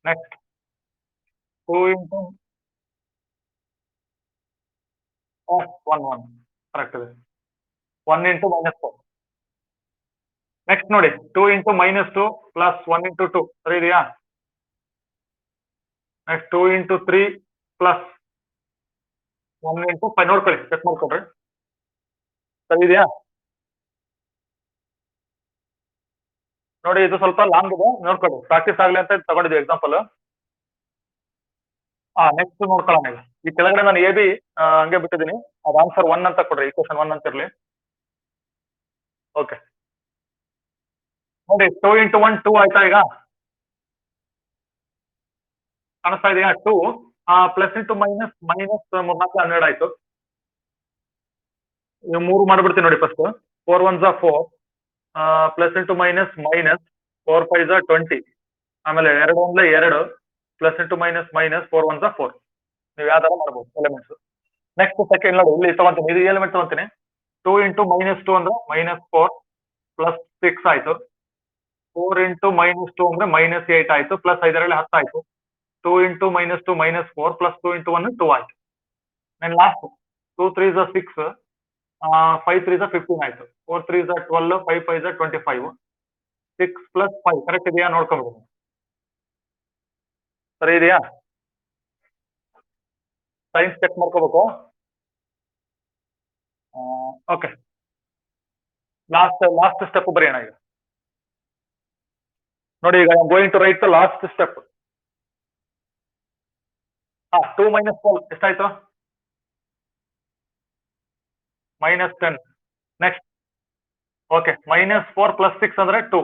Next 2 into 1 1. ಕರೆಕ್ಟ್ ಇದೆ. 1 ಇಂಟು -4. ನೆಕ್ಸ್ಟ್ ನೋಡಿ 2 ಇಂಟು -2 ಪ್ಲಸ್ 1 ಇಂಟು 2 ಸರಿ ಇದೆಯಾ? ನೆಕ್ಸ್ಟ್ 2 ಇಂಟು 3 ಪ್ಲಸ್ 1 ಇಂಟು 5 ನೋಡ್ಕೊಳ್ಳಿ, ಚೆಕ್ ಮಾಡ್ಕೊಳ್ರಿ. ಸರಿ ಇದೆಯಾ? ನೋಡಿ ಇದು ಸ್ವಲ್ಪ ಲಾಂಗ್ ಇದೆ, ನೋಡ್ಕೊಳ್ಳಿ, ಪ್ರಾಕ್ಟೀಸ್ ಆಗ್ಲಿ ಅಂತ ತಗೊಂಡಿದ್ವಿ ಎಕ್ಸಾಂಪಲ್. ನೆಕ್ಸ್ಟ್ ನೋಡ್ಕೊಳ್ಳೋಣ ಈಗ. ಈ ಕೆಳಗಡೆ ನಾನು ಎ ಬಿ ಹಂಗೆ ಬಿಟ್ಟಿದ್ದೀನಿ, ಅದು ಆನ್ಸರ್ 1 ಅಂತ ಕೊಡ್ರಿ, ಈಕ್ವೇಶನ್ 1 ಅಂತ ಇರ್ಲಿ. ಓಕೆ. ನೋಡಿ 2 ಇಂಟು 1 2 ಆಯ್ತಾ ಈಗ? ಕಾಣಿಸ್ತಾ ಇದೆಯಾ? 2 ಪ್ಲಸ್ ಇಂಟು ಮೈನಸ್ 12 ಆಯ್ತು. ಮೂರು ಮಾಡ್ಬಿಡ್ತೀನಿ ನೋಡಿ ಫಸ್ಟ್. 4 1 4, ಪ್ಲಸ್ ಇಂಟು ಮೈನಸ್ 4 5 20, ಆಮೇಲೆ 2 1 2, ಪ್ಲಸ್ ಇಂಟು ಮೈನಸ್ 4 1 4. ನೀವು ಯಾವ್ದಾರ ಮಾಡ್ಬೋದು ಎಲಿಮೆಂಟ್ಸ್. ನೆಕ್ಸ್ಟ್ ಸೆಕೆಂಡ್ ನೋಡಿ, ಇಲ್ಲಿ ತಗೊಂತೀನಿ, ಇದು ಎಲಿಮೆಂಟ್ ತಗೊಂತೀನಿ. 2 ಇಂಟು -2 ಅಂದ್ರೆ -4 ಪ್ಲಸ್ 6 ಆಯ್ತು. 4 ಇಂಟು -2 ಅಂದ್ರೆ -8 ಆಯ್ತು, ಪ್ಲಸ್ 5 10 ಆಯ್ತು. 2 ಇಂಟು -2 -4 ಪ್ಲಸ್ 2 ಇಂಟು 1 2 ಆಯ್ತು. ನೆನ್ ಲಾಸ್ಟ್ 2 3 6, 5 3 15 ಆಯ್ತು. 4 3 12, 5 5 25, 6 ಪ್ಲಸ್ 5 ಕರೆಕ್ಟ್ ಇದೆಯಾ ನೋಡ್ಕೊಬೋದು. ಸರಿ ಇದೆಯಾ? ಸೈನ್ಸ್ ಚೆಕ್ ಮಾಡ್ಕೋಬೇಕು. ಓಕೆ, ಲಾಸ್ಟ್ ಸ್ಟೆಪ್ ಬರೆಯೋಣ ಈಗ. ನೋಡಿ ಈಗ going to write last step. 2 - 12 ಎಷ್ಟಾಯ್ತು? -10. ನೆಕ್ಸ್ಟ್ ಓಕೆ, -4 ಪ್ಲಸ್ 6 ಅಂದ್ರೆ 2.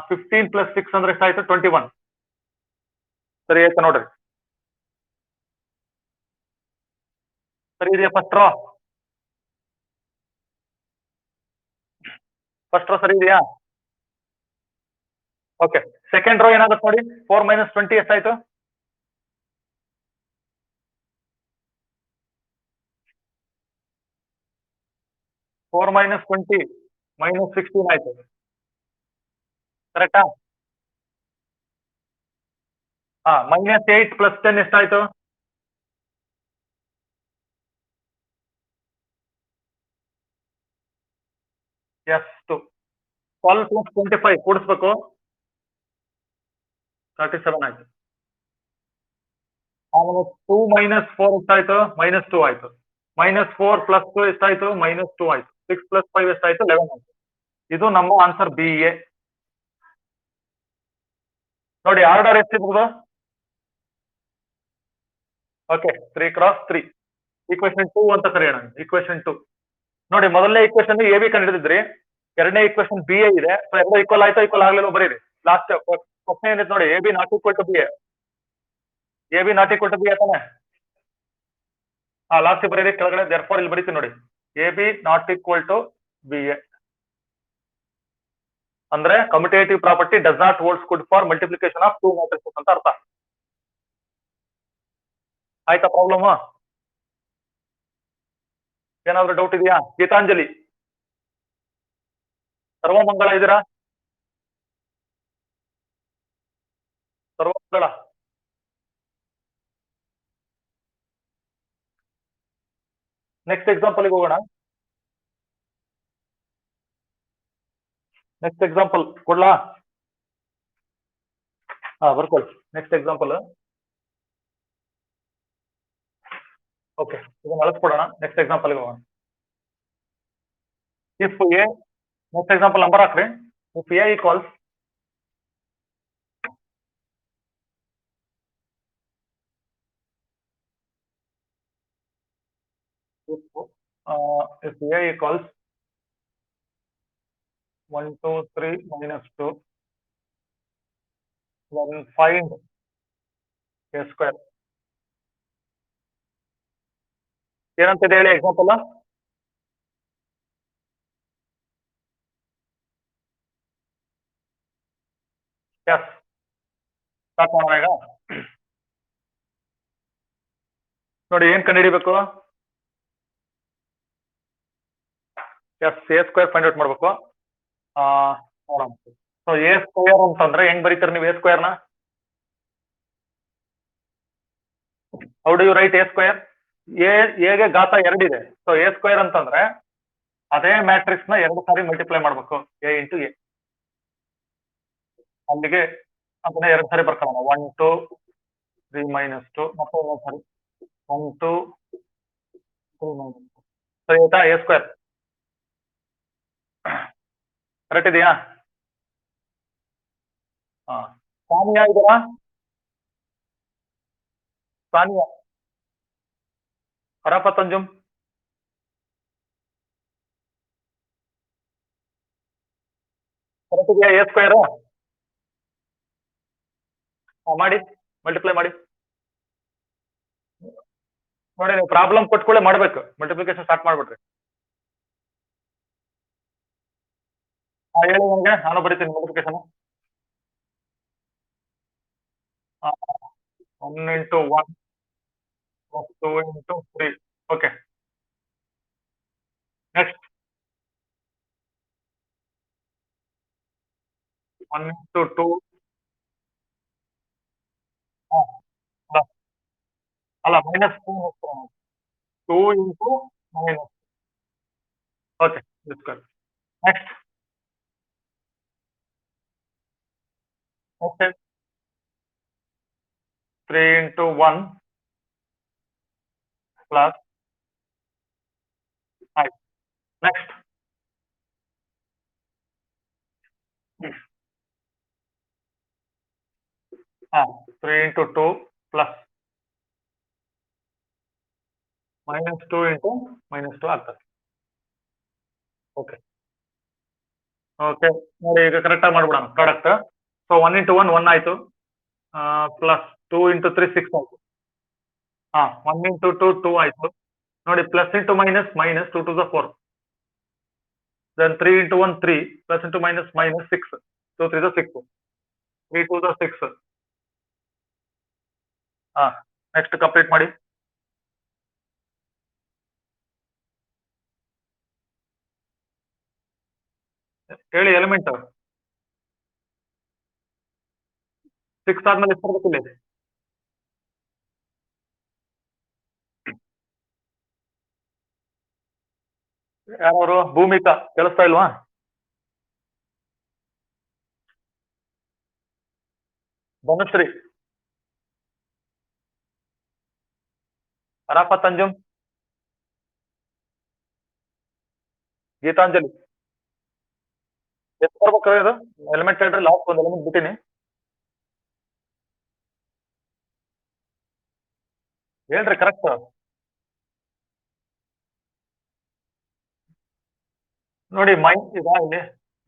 15 ಪ್ಲಸ್ 6 ಅಂದ್ರೆ ಎಷ್ಟಾಯ್ತು? 21. ಸರಿ ಆಯ್ತಾ ನೋಡ್ರಿ. ಸರಿ ಇದೆಯಾ? ಫಸ್ಟ್ ರೋ ಸರಿ ಇದೆಯಾ? ಓಕೆ. ಸೆಕೆಂಡ್ ರೋ ಏನಾಗುತ್ತೆ ನೋಡಿ, 4 - 20 ಎಷ್ಟಾಯ್ತು? 4 - 20 -16 ಆಯ್ತು. ಕರೆಕ್ಟಾ? -8 ಪ್ಲಸ್ 10 ಎಷ್ಟಾಯ್ತು? ಎಸ್ 2. 12 ಪ್ಲಸ್ 25 ಕೂಡಿಸ್ಬೇಕು, 37 ಆಯ್ತು. ಆಮೇಲೆ 2 - 4 ಎಷ್ಟಾಯ್ತು? -2 ಆಯ್ತು. -4 ಪ್ಲಸ್ 2 ಎಷ್ಟಾಯ್ತು? -2 ಆಯ್ತು. 6 ಪ್ಲಸ್ 5 ಎಷ್ಟಾಯ್ತು? 11 ಆಯ್ತು. ಇದು ನಮ್ಮ ಆನ್ಸರ್ ಬಿ ಎ. ನೋಡಿ ಆರ್ಡರ್ ಎಷ್ಟಿರ್ಬೋದು? ಓಕೆ, 3 × 3. ಈಕ್ವೇಶನ್ 2 ಅಂತ ಕರೆಯೋಣ. ಈಕ್ವೇಶನ್ 2 ನೋಡಿ, ಮೊದಲನೇ ಈಕ್ವೇಶನ್ ಎ ಬಿ ಕಂಡಿಡಿದ್ರಿ, ಎರಡನೇ ಈಕ್ವೇಶನ್ ಬಿ ಎ ಇದೆ. ಸೊ ಎರಡು ಈಕ್ವಲ್ ಆಯ್ತಾ ಈಕ್ವಲ್ ಆಗ್ಲಿಲ್ಲ ಬರೀರಿ. ಲಾಸ್ಟ್ ಕ್ವಶನ್ ಏನಿದೆ ನೋಡಿ, A B not equal to B A. A B not equal to B A ತಾನೆ? ಲಾಸ್ಟ್ ಬರೀರಿ ಕೆಳಗಡೆ, ದೇರ್ಫೋರ್ ಇಲ್ಲಿ ಬರೀತೀನಿ ನೋಡಿ, A B not equal to B A ಅಂದ್ರೆ commutative property does not holds good for multiplication of 2 matrices ಅಂತ ಅರ್ಥ. ಆಯ್ತಾ ಪ್ರಾಬ್ಲಮ್? ಏನಾದ್ರು ಡೌಟ್ ಇದೆಯಾ? ಗೀತಾಂಜಲಿ, ಸರ್ವಮಂಗಳ ಇದ್ದೀರಾ? ಸರ್ವಮಂಗಳ. ನೆಕ್ಸ್ಟ್ ಎಕ್ಸಾಂಪಲ್ ಹೋಗೋಣ. ನೆಕ್ಸ್ಟ್ ಎಕ್ಸಾಂಪಲ್ ಕೊಡ್ಲಾ? ಬರ್ಕೊಳ್ಳಿ. Next example. ಓಕೆ, ಇದನ್ನ ಅಳಿಸ್ಕೊಡೋಣ. ನೆಕ್ಸ್ಟ್ ಎಕ್ಸಾಂಪಲ್ ಹೋಗೋಣ. If A, next example number ಹಾಕ್ರಿ. If A equals if a equals 1 2 3 -2, then find a square. ಏನಂತಿದೆ ಹೇಳಿ ಎಕ್ಸಾಂಪಲ್? ಎಸ್ ಸ್ಟಾರ್ಟ್ ಮಾಡೋಣ ಈಗ. ನೋಡಿ ಏನ್ ಕಂಡುಹಿಡಿಬೇಕು? Yes A square find out ಮಾಡ್ಬೇಕು. ನೋಡೋಣ. ಸೊ ಎ ಸ್ಕ್ವೇರ್ ಅಂತಂದ್ರೆ ಹೆಂಗ್ ಬರೀತೀರಿ ನೀವು ಎ ಸ್ಕ್ವೇರ್ ನ? How do you write A square? ಎಗೆ ಘಾತ 2 ಇದೆ. ಸೊ ಎ ಸ್ಕ್ವೇರ್ ಅಂತಂದ್ರೆ ಅದೇ ಮ್ಯಾಟ್ರಿಕ್ಸ್ ನ 2 ಸಾರಿ ಮಲ್ಟಿಪ್ಲೈ ಮಾಡ್ಬೇಕು, ಎ ಇಂಟು ಎ. ಅಲ್ಲಿಗೆ ಅದನ್ನ 2 ಸಾರಿ ಬರ್ಕೊಳ್ಳೋಣ. 1 2 3 ಮೈನಸ್ 2 ಮತ್ತೆ 2 ಸಾರಿ 1 2 3 ಮೈನಸ್ 2. ಸರಿ ಆಯ್ತಾ? ಎ ಸ್ಕ್ವೇರ್ ಕರೆಕ್ಟ್ ಇದೆಯಾ? ಹಾ, ಸಾನಿಯಾ ಇದೆಯಾ? ಸಾನಿಯಾ, ಅರಾಫತ್ ಅಂಜುಮ್, ಕರೆಕ್ಟ್ ಇದೆಯಾ ಎ ಸ್ಕ್ವೇರ್? ಮಾಡಿ, ಮಲ್ಟಿಪ್ಲೈ ಮಾಡಿ. ನೋಡಿ ನೀವು ಪ್ರಾಬ್ಲಮ್ ಕೊಟ್ಕೊಳ್ಳೆ ಮಾಡ್ಬೇಕು, ಮಲ್ಟಿಪ್ಲಿಕೇಶನ್ ಸ್ಟಾರ್ಟ್ ಮಾಡ್ಬಿಟ್ರಿ. ಹೇಳಿ ನನಗೆ, ನಾನು ಬರೀತೀನಿ multiplication. 1 into 1 2 into 3. Okay, next 1 into 2. ಅಲ್ಲ minus 2 into minus. Okay, next okay 3 into 1 plus. ಆಯ್ತು, next 3 into 2 plus minus 2 into minus 2 ಆಗ್ತದೆ. ಓಕೆ ಓಕೆ, ನೋಡಿ ಈಗ ಕರೆಕ್ಟ್ ಆಗಿ ಮಾಡ್ಬಿಡೋಣ ಪ್ರಾಡಕ್ಟ್. ಸೊ 1 ಇಂಟು 1 1 ಆಯ್ತು, ಪ್ಲಸ್ 2 ಇಂಟು 3 6 ಆಯ್ತು. 1 ಇಂಟು 2 2 ಆಯ್ತು. ನೋಡಿ plus into minus minus 2 to the 4. Then 3 into 1 3 plus into minus minus 6. 2 3 the 6, 3 to the 6. Next complete ಮಾಡಿ. ಹೇಳಿ ಎಲಿಮೆಂಟ್ 6 ಆದ್ಮೇಲೆ ಎಷ್ಟು ಬರ್ಬೇಕು ಇಲ್ಲಿ? ಯಾರವರು? ಭೂಮಿಕಾ ಕೇಳಿಸ್ತಾ ಇಲ್ವಾ? ಧನುಶ್ರೀ, ಅರಾಫತ್ ಅಂಜುಮ್, ಗೀತಾಂಜಲಿ, ಎಷ್ಟು ಬರ್ಬೇಕು ಇದು ಎಲಿಮೆಂಟ್? ಹೇಳ್ರಿ, ಲಾಸ್ಟ್ ಒಂದು ಎಲಿಮೆಂಟ್ ಬಿಟ್ಟಿನಿ. ಹೇಳ್ರಿ ಕರೆಕ್ಟ್. ನೋಡಿ ಇಲ್ಲಿ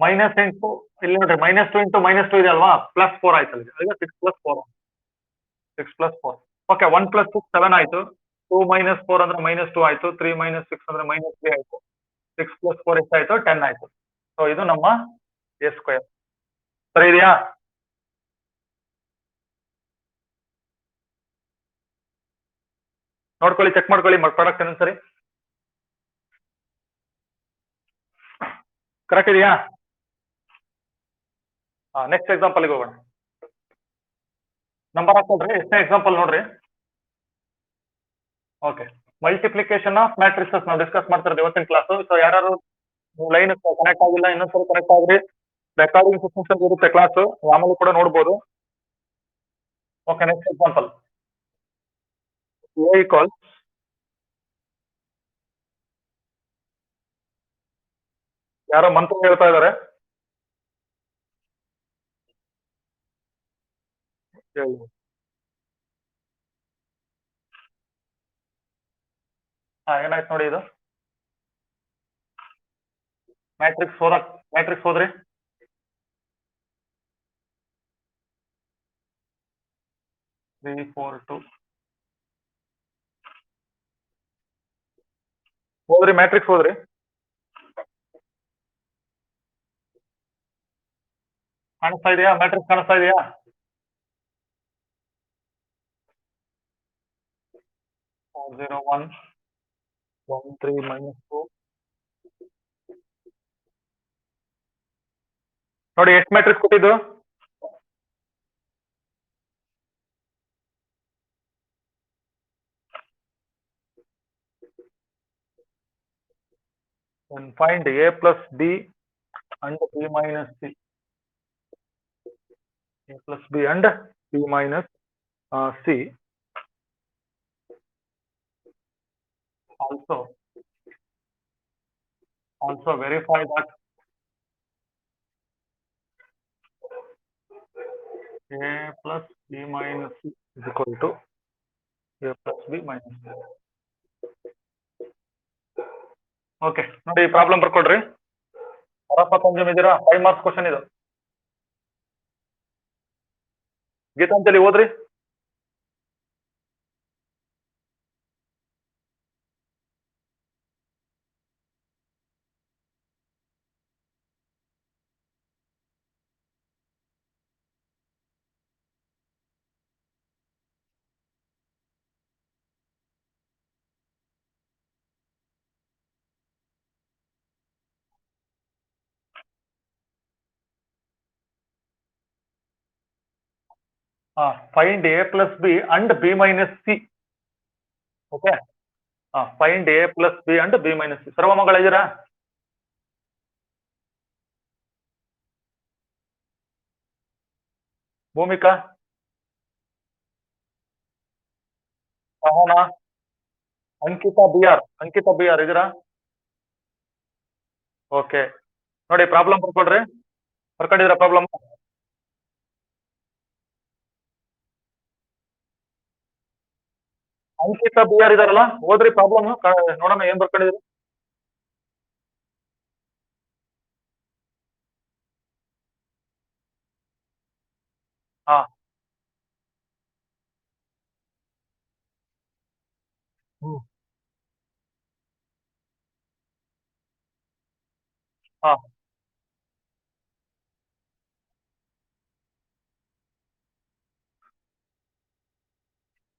ಮೈನಸ್ ಇಂಟು, ಇಲ್ಲಿ ನೋಡ್ರಿ ಮೈನಸ್ 2 ಇಂಟು ಮೈನಸ್ 2 ಇದೆ ಅಲ್ವಾ? ಪ್ಲಸ್ 4 ಆಯ್ತು ಅಲ್ಲಿ. 6 ಪ್ಲಸ್ 4, 6 ಪ್ಲಸ್ 4. ಓಕೆ, 1 ಪ್ಲಸ್ 6 7 ಆಯ್ತು. 2 ಮೈನಸ್ 4 ಅಂದ್ರೆ ಮೈನಸ್ 2 ಆಯ್ತು. 3 ಮೈನಸ್ 6 ಅಂದ್ರೆ ಮೈನಸ್ 3 ಆಯ್ತು. 6 ಪ್ಲಸ್ 4 ಎಷ್ಟಾಯ್ತು? 10 ಆಯ್ತು. ಸೊ ಇದು ನಮ್ಮ ಎ ಸ್ಕ್ವೇರ್. ಸರಿ ಇದೆಯಾ? ನೋಡ್ಕೊಳ್ಳಿ, ಚೆಕ್ ಮಾಡ್ಕೊಳ್ಳಿ ಪ್ರಾಡಕ್ಟ್ ಏನಂತ ಸರಿ. ಕರೆಕ್ಟ್ ಇದೆಯಾ? ನೆಕ್ಸ್ಟ್ ಎಕ್ಸಾಂಪಲ್ ಹೋಗೋಣ. ನಂಬರ್ ಹಾಕೊಳ್ರಿ, ಎಷ್ಟನೇ ಎಕ್ಸಾಂಪಲ್ ನೋಡ್ರಿ. ಓಕೆ, ಮಲ್ಟಿಪ್ಲಿಕೇಶನ್ ಆಫ್ ಮ್ಯಾಟ್ರಿಕ್ಸಸ್ ನಾವು ಡಿಸ್ಕಸ್ ಮಾಡ್ತಿರೋದು ಇವತ್ತಿನ ಕ್ಲಾಸ್. ಸೊ ಯಾರು ಲೈನ್ ಕನೆಕ್ಟ್ ಆಗಿಲ್ಲ, ಇನ್ನೊಂದ್ಸರಿ ಕನೆಕ್ಟ್ ಆಗ್ರಿ. ರೆಕಾರ್ಡಿಂಗ್ ಸಿಸ್ಟಮ್ ಇರುತ್ತೆ ಕ್ಲಾಸ್, ಆಮೇಲೆ ಕೂಡ ನೋಡ್ಬೋದು. Okay, next example. A equal ಯಾರೋ ಮಂತ್ರ ಹೇಳ್ತಾ ಇದಾರೆ. ಏನಾಯ್ತು ನೋಡಿ, ಇದು ಮ್ಯಾಟ್ರಿಕ್ಸ್ ಹೋದ್ರಿ. ತ್ರೀ ಫೋರ್ ಟು ಹೋದ್ರಿ, ಮ್ಯಾಟ್ರಿಕ್ಸ್ ಹೋದ್ರಿ. ಕಾಣಿಸ್ತಾ ಇದೆಯಾ? ಮ್ಯಾಟ್ರಿಕ್ಸ್ ಕಾಣಿಸ್ತಾ ಇದೆಯಾ? 401 13 minus 2 ನೋಡಿ ಎಷ್ಟು ಮ್ಯಾಟ್ರಿಕ್ಸ್ ಕೊಟ್ಟಿದ್ದು? And find a plus b and b minus c. A plus b and b minus c. Also verify that a plus b minus c is equal to a plus b minus c. Okay ನೋಡಿ problem ಬರ್ಕೊಡ್ರಿ. ಪರಪತಂಜಮ್ ಇದೀರಾ? 5 marks question ಇದು. ಗೀತಾಂಜಲಿ ಓದ್ರಿ. Find a plus b and b minus c. Okay find a plus b and b minus c. Sarvamangala ಇದೀರಾ? Bhoomika, Sahana, Ankita B R ಇದೀರಾ? Okay ನೋಡಿ problem ಬರ್ಕೊಡ್ರಿ. ಬರ್ಕೊಂಡಿದ್ರ problem? Ankita B R ಇದಾರಲ್ಲ, ಓದ್ರಿ ಪ್ರಾಬ್ಲಮ್ ನೋಡೋಣ ಏನ್ ಬರ್ಕೊಂಡಿದ್ರಿ. ಹಾ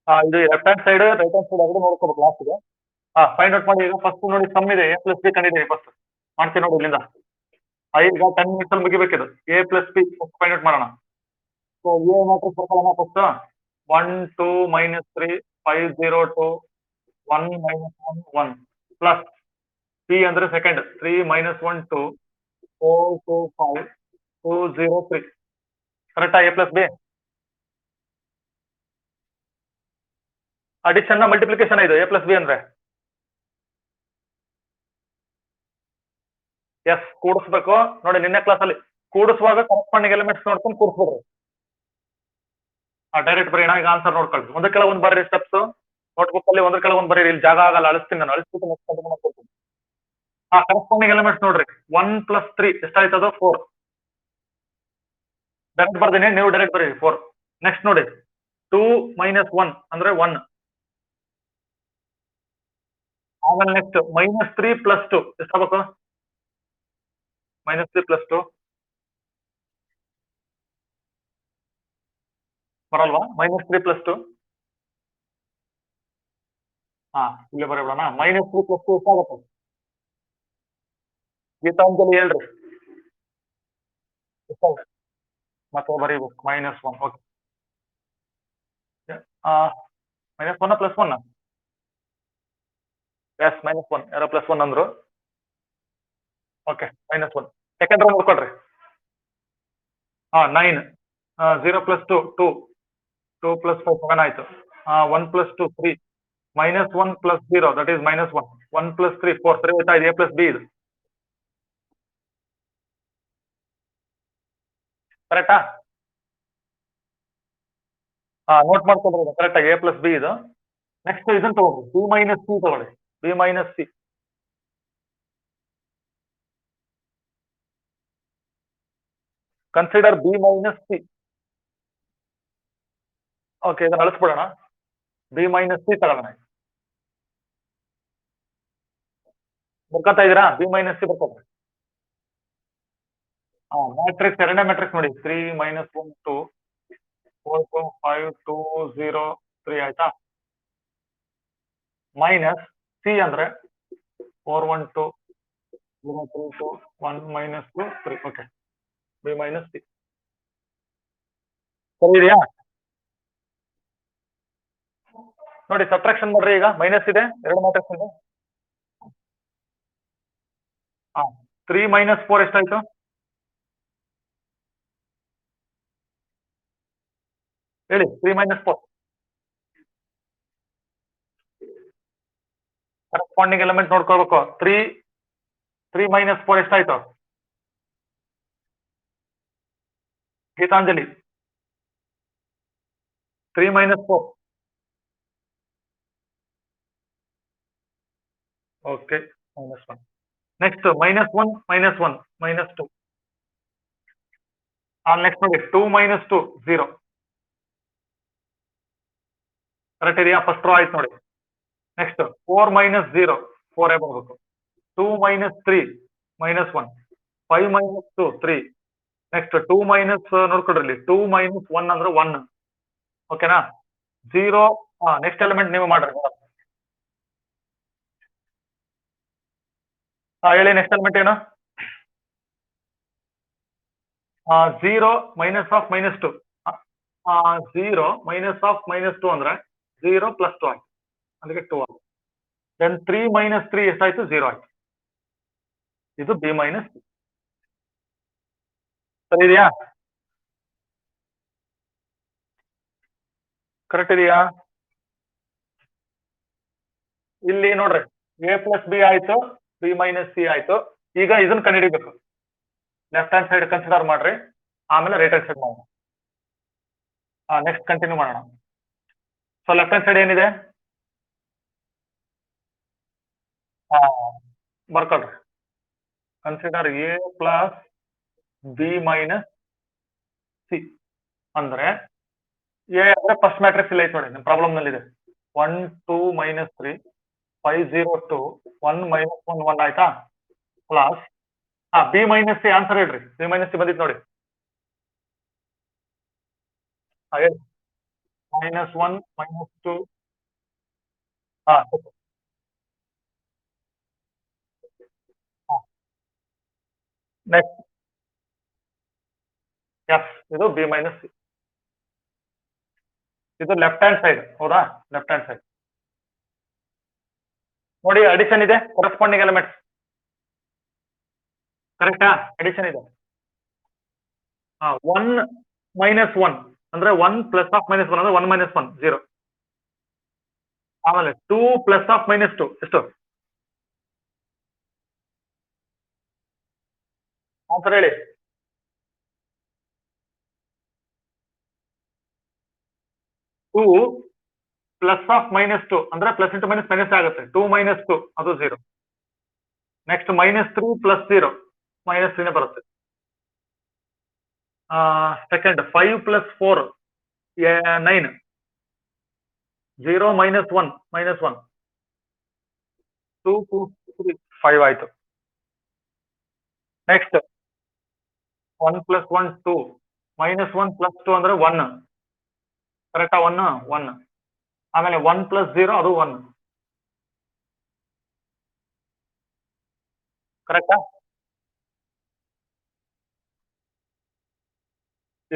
ಹಾ ಇದು left hand side right hand side ಆಗಿ ನೋಡ್ಕೋಬೇಕು ಲಾಸ್ಟ್ಗೆ. ಫೈಂಡ್ ಔಟ್ ಮಾಡಿ. ಈಗ ಫಸ್ಟ್ ನೋಡಿ ಸಮ್ ಇದೆ, ಎ ಪ್ಲಸ್ ಬಿ ಕಂಡಿದ್ದೀನಿ. ಫಸ್ಟ್ ಮಾಡ್ತೀನಿ ನೋಡಿ ಇಲ್ಲಿಂದ. ಈಗ 10 ಮಿನಿಟ್ಸ್ ಅಲ್ಲಿ ಮುಗಿಬೇಕಿದು. A plus B find out ಮಾಡೋಣ. ಸೊ ಎ ಮ್ಯಾಟ್ರಿಕ್ಸ್ ಬರ್ಕೊಳ್ಳೋಣ first. 1 2 minus 3 5 0 2 1 minus 1 1 plus P ಅಂದ್ರೆ ಸೆಕೆಂಡ್ 3 minus 1 2 4 2 5 2 0 3. ಕರೆಕ್ಟಾ? A plus B addition multiplication ಇದು ಎ ಪ್ಲಸ್ ಬಿ ಅಂದ್ರೆ. ಎಸ್ ಕೂಡಿಸ್ಬೇಕು ನೋಡಿ. ನಿನ್ನೆ ಕ್ಲಾಸ್ ಅಲ್ಲಿ ಕೂಡಿಸುವಾಗ ಕರೆಸ್ಪಾಂಡಿಂಗ್ ಎಲಿಮೆಂಟ್ಸ್ ನೋಡ್ಕೊಂಡು ಕೂಡಿಸ್ಬಿಡ್ರಿ. ಡೈರೆಕ್ಟ್ ಬರೀ ಈಗ ಆನ್ಸರ್ ನೋಡ್ಕೊಳ್ರಿ. ಒಂದ್ರ ಕೆಳಗೆ ಒಂದು ಬರ್ರಿ ಸ್ಟೆಪ್ಸ್ ನೋಟ್ಬುಕ್ ಅಲ್ಲಿ. ಒಂದ್ರ ಕೆಳಗೆ ಒಂದು ಬರೀ. ಇಲ್ಲಿ ಜಾಗ ಆಗಲ್ಲ, ಅಳಿಸ್ತೀನಿ ನಾನು. ಅಳಿಸ್ಬಿಟ್ಟು ನೆಕ್ಸ್ಟ್ ಕಂಟಿನ್ಯೂ ಮಾಡ್ಕೊಡ್ತೀನಿ. ಕರೆಸ್ಪಾಂಡಿಂಗ್ ಎಲಿಮೆಂಟ್ಸ್ ನೋಡ್ರಿ. 1 plus 3 ಎಷ್ಟಾಯ್ತದ? 4. ಡೈರೆಕ್ಟ್ ಬರ್ತೀನಿ, ನೀವು ಡೈರೆಕ್ಟ್ ಬರೀ 4. ನೆಕ್ಸ್ಟ್ ನೋಡಿ 2 minus 1 ಅಂದ್ರೆ 1. ಆಮೇಲೆ ನೆಕ್ಸ್ಟ್ -3 plus 2 ಎಷ್ಟಾಗಬೇಕು? -3 plus 2 ಬರಲ್ವಾ? -3 plus 2 ಇಲ್ಲಿ ಬರೋಣ. -3 plus 2 ಎಷ್ಟಾಗುತ್ತೆ? ಗೀತಾಂಜಲಿ ಹೇಳ್ರಿ ಎಷ್ಟಾಗುತ್ತೆ? ಮತ್ತೆ ಬರೀಬೇಕು -1. Okay -1 plus 1. ಎಸ್ -1. ಯಾರೋ +1 ಅಂದ್ರು. ಓಕೆ -1. ಸೆಕೆಂಡ್ ರೋ ನೋಡ್ಕೊಳ್ರಿ. 9 0 plus 2 2 2 plus 5 7 ಆಯ್ತು. 1 plus 2 3 -1 plus 0 that is -1 1 plus 3 4 3 ಆಯ್ತಾ? ಇದು a plus b ಇದು ಕರೆಕ್ಟಾ? ನೋಟ್ ಮಾಡ್ಕೊಂಡ್ರಿ ಕರೆಕ್ಟ್ ಆಗಿ a plus b ಇದು. ನೆಕ್ಸ್ಟ್ ಇದನ್ನ ತಗೊಳ್ರಿ, b minus c ತಗೊಳ್ಳಿ. b minus c consider b minus c. Okay ಇದನ್ನ ಅಳಿಸ್ಬಿಡೋಣ. b minus c ತಗೊಳ್ಳೋಣ. ಬರ್ಕೊತಾ ಇದೀರಾ? b minus c ಬರ್ಕೊಳ್ರಿ. ಮ್ಯಾಟ್ರಿಕ್ಸ್ ಎರಡನೇ ಮ್ಯಾಟ್ರಿಕ್ಸ್ ನೋಡಿ 3 -1 2 4 2 5 2 0 3 ಆಯ್ತಾ. ಮೈನಸ್ ಸಿ ಅಂದ್ರೆ 4 1 2 0 3 2 1 -2 3. ಓಕೆ, ಬಿ ಮೈನಸ್ ಸಿ ಸರಿ ಇದೆಯಾ? ನೋಡಿ ಸಬ್ಟ್ರಾಕ್ಷನ್ ಮಾಡ್ರಿ. ಈಗ ಮೈನಸ್ ಇದೆ, ಎರಡು ಮ್ಯಾಟ್ರಿಕ್ಸ್ ಇದೆ. 3 - 4 ಎಷ್ಟಾಯ್ತು? ಹೇಳಿ. 3 - 4 ಕರೆಸ್ಪಾಂಡಿಂಗ್ ಎಲಿಮೆಂಟ್ ನೋಡ್ಕೋಬೇಕು. 3 - 4 ಎಷ್ಟಾಯ್ತು? ಗೀತಾಂಜಲಿ 3 - 4. ಓಕೆ, -1. ನೆಕ್ಸ್ಟ್ -1 -1 -2. ನೆಕ್ಸ್ಟ್ ನೋಡಿ 2 - 2 0. ಕರೆಕ್ಟ್ ಇದೆಯಾ? ಫಸ್ಟ್ ರೋ ಆಯ್ತು ನೋಡಿ. ನೆಕ್ಸ್ಟ್ 4 - 0 4 ಬರ್ಬೇಕು. 2 - 3 -1. 5 - 2 3. ನೆಕ್ಸ್ಟ್ 2 ಮೈನಸ್ ನೋಡ್ಕೊಡ್ರಿ. 2 - 1 ಅಂದ್ರೆ 1. ಓಕೆನಾ? 0. ನೆಕ್ಸ್ಟ್ ಎಲಿಮೆಂಟ್ ನೀವು ಮಾಡ್ರಿ. ಹೇಳಿ ನೆಕ್ಸ್ಟ್ ಎಲಿಮೆಂಟ್ ಏನು? 0 -2. 0 -2 ಅಂದ್ರೆ 0 + 2 ಆಯ್ತು. ಅದಕ್ಕೆ 2 ಆಯ್ತು. ದೆನ್ 3 - 3 ಎಷ್ಟಾಯ್ತು? 0 ಆಯ್ತು. ಇದು ಬಿ ಮೈನಸ್. ಸರಿ ಇದೆಯಾ? ಕರೆಕ್ಟ್ ಇದೆಯಾ? ಇಲ್ಲಿ ನೋಡ್ರಿ, ಎ ಪ್ಲಸ್ ಬಿ ಆಯ್ತು, ಬಿ ಮೈನಸ್ ಸಿ ಆಯ್ತು. ಈಗ ಇದನ್ನ ಕಂಡುಹಿಡಿಬೇಕು. ಲೆಫ್ಟ್ ಹ್ಯಾಂಡ್ ಸೈಡ್ ಕನ್ಸಿಡರ್ ಮಾಡ್ರಿ, ಆಮೇಲೆ ರೈಟ್ ಹ್ಯಾಂಡ್ ಸೈಡ್ ಮಾಡೋಣ. ನೆಕ್ಸ್ಟ್ ಕಂಟಿನ್ಯೂ ಮಾಡೋಣ. ಸೊ ಲೆಫ್ಟ್ ಹ್ಯಾಂಡ್ ಸೈಡ್ ಏನಿದೆ? ಬರ್ಕೊಳ್ರಿ. Consider A plus B minus C ಅಂದ್ರೆ ಎ ಅಂದ್ರೆ ಫಸ್ಟ್ ಮ್ಯಾಟ್ರಿಕ್ಸ್ ಇಲ್ಲ ಐತೆ ನೋಡಿ, ನಿಮ್ಮ ಪ್ರಾಬ್ಲಮ್ ನಲ್ಲಿ ಇದೆ. 1 2 -3 5 0 2 1 -1 1 ಆಯ್ತಾ? Plus B minus C answer ಹೇಳ್ರಿ. ಬಿ ಮೈನಸ್ ಸಿ ಬಂದಿತ್ತು ನೋಡಿ. ಹೇಳಿ. -1 -2. ನೆಕ್ಸ್ಟ್ ಎಸ್, ಇದು ಬಿ ಮೈನಸ್ ಸಿ. ಇದು ಲೆಫ್ಟ್ ಹ್ಯಾಂಡ್ ಸೈಡ್, ಹೌದಾ? ಲೆಫ್ಟ್ ಹ್ಯಾಂಡ್ ಸೈಡ್ ನೋಡಿ, ಅಡಿಷನ್ ಇದೆ, ಕರೆಸ್ಪಾಂಡಿಂಗ್ ಎಲಿಮೆಂಟ್ಸ್. ಕರೆಕ್ಟಾ? ಅಡಿಷನ್ ಇದೆ. 1 -1 ಅಂದ್ರೆ 1 + -1 ಅಂದ್ರೆ 1 - 1 0. ಆಮೇಲೆ 2 + -2 ಎಷ್ಟು? ಆನ್ಸರ್ ಹೇಳಿ. 2 +- ಅಂದ್ರೆ ಪ್ಲಸ್ ಇಂಟು ಮೈನಸ್ ಮೈನಸ್ ಆಗುತ್ತೆ. 2 - 2 ಅದು 0. ನೆಕ್ಸ್ಟ್ -3 + 0 -3 ಬರುತ್ತೆ. ಸೆಕೆಂಡ್ 5 + 4 9. 0 - 1 -1 2 2 3 5 ಆಯ್ತು. ನೆಕ್ಸ್ಟ್ 1 + 1 2 -1 + 2 ಅಂದ್ರೆ 1. ಕರೆಕ್ಟಾ? 1 1. ಆಮೇಲೆ 1 + 0 ಅದು 1. ಕರೆಕ್ಟಾ?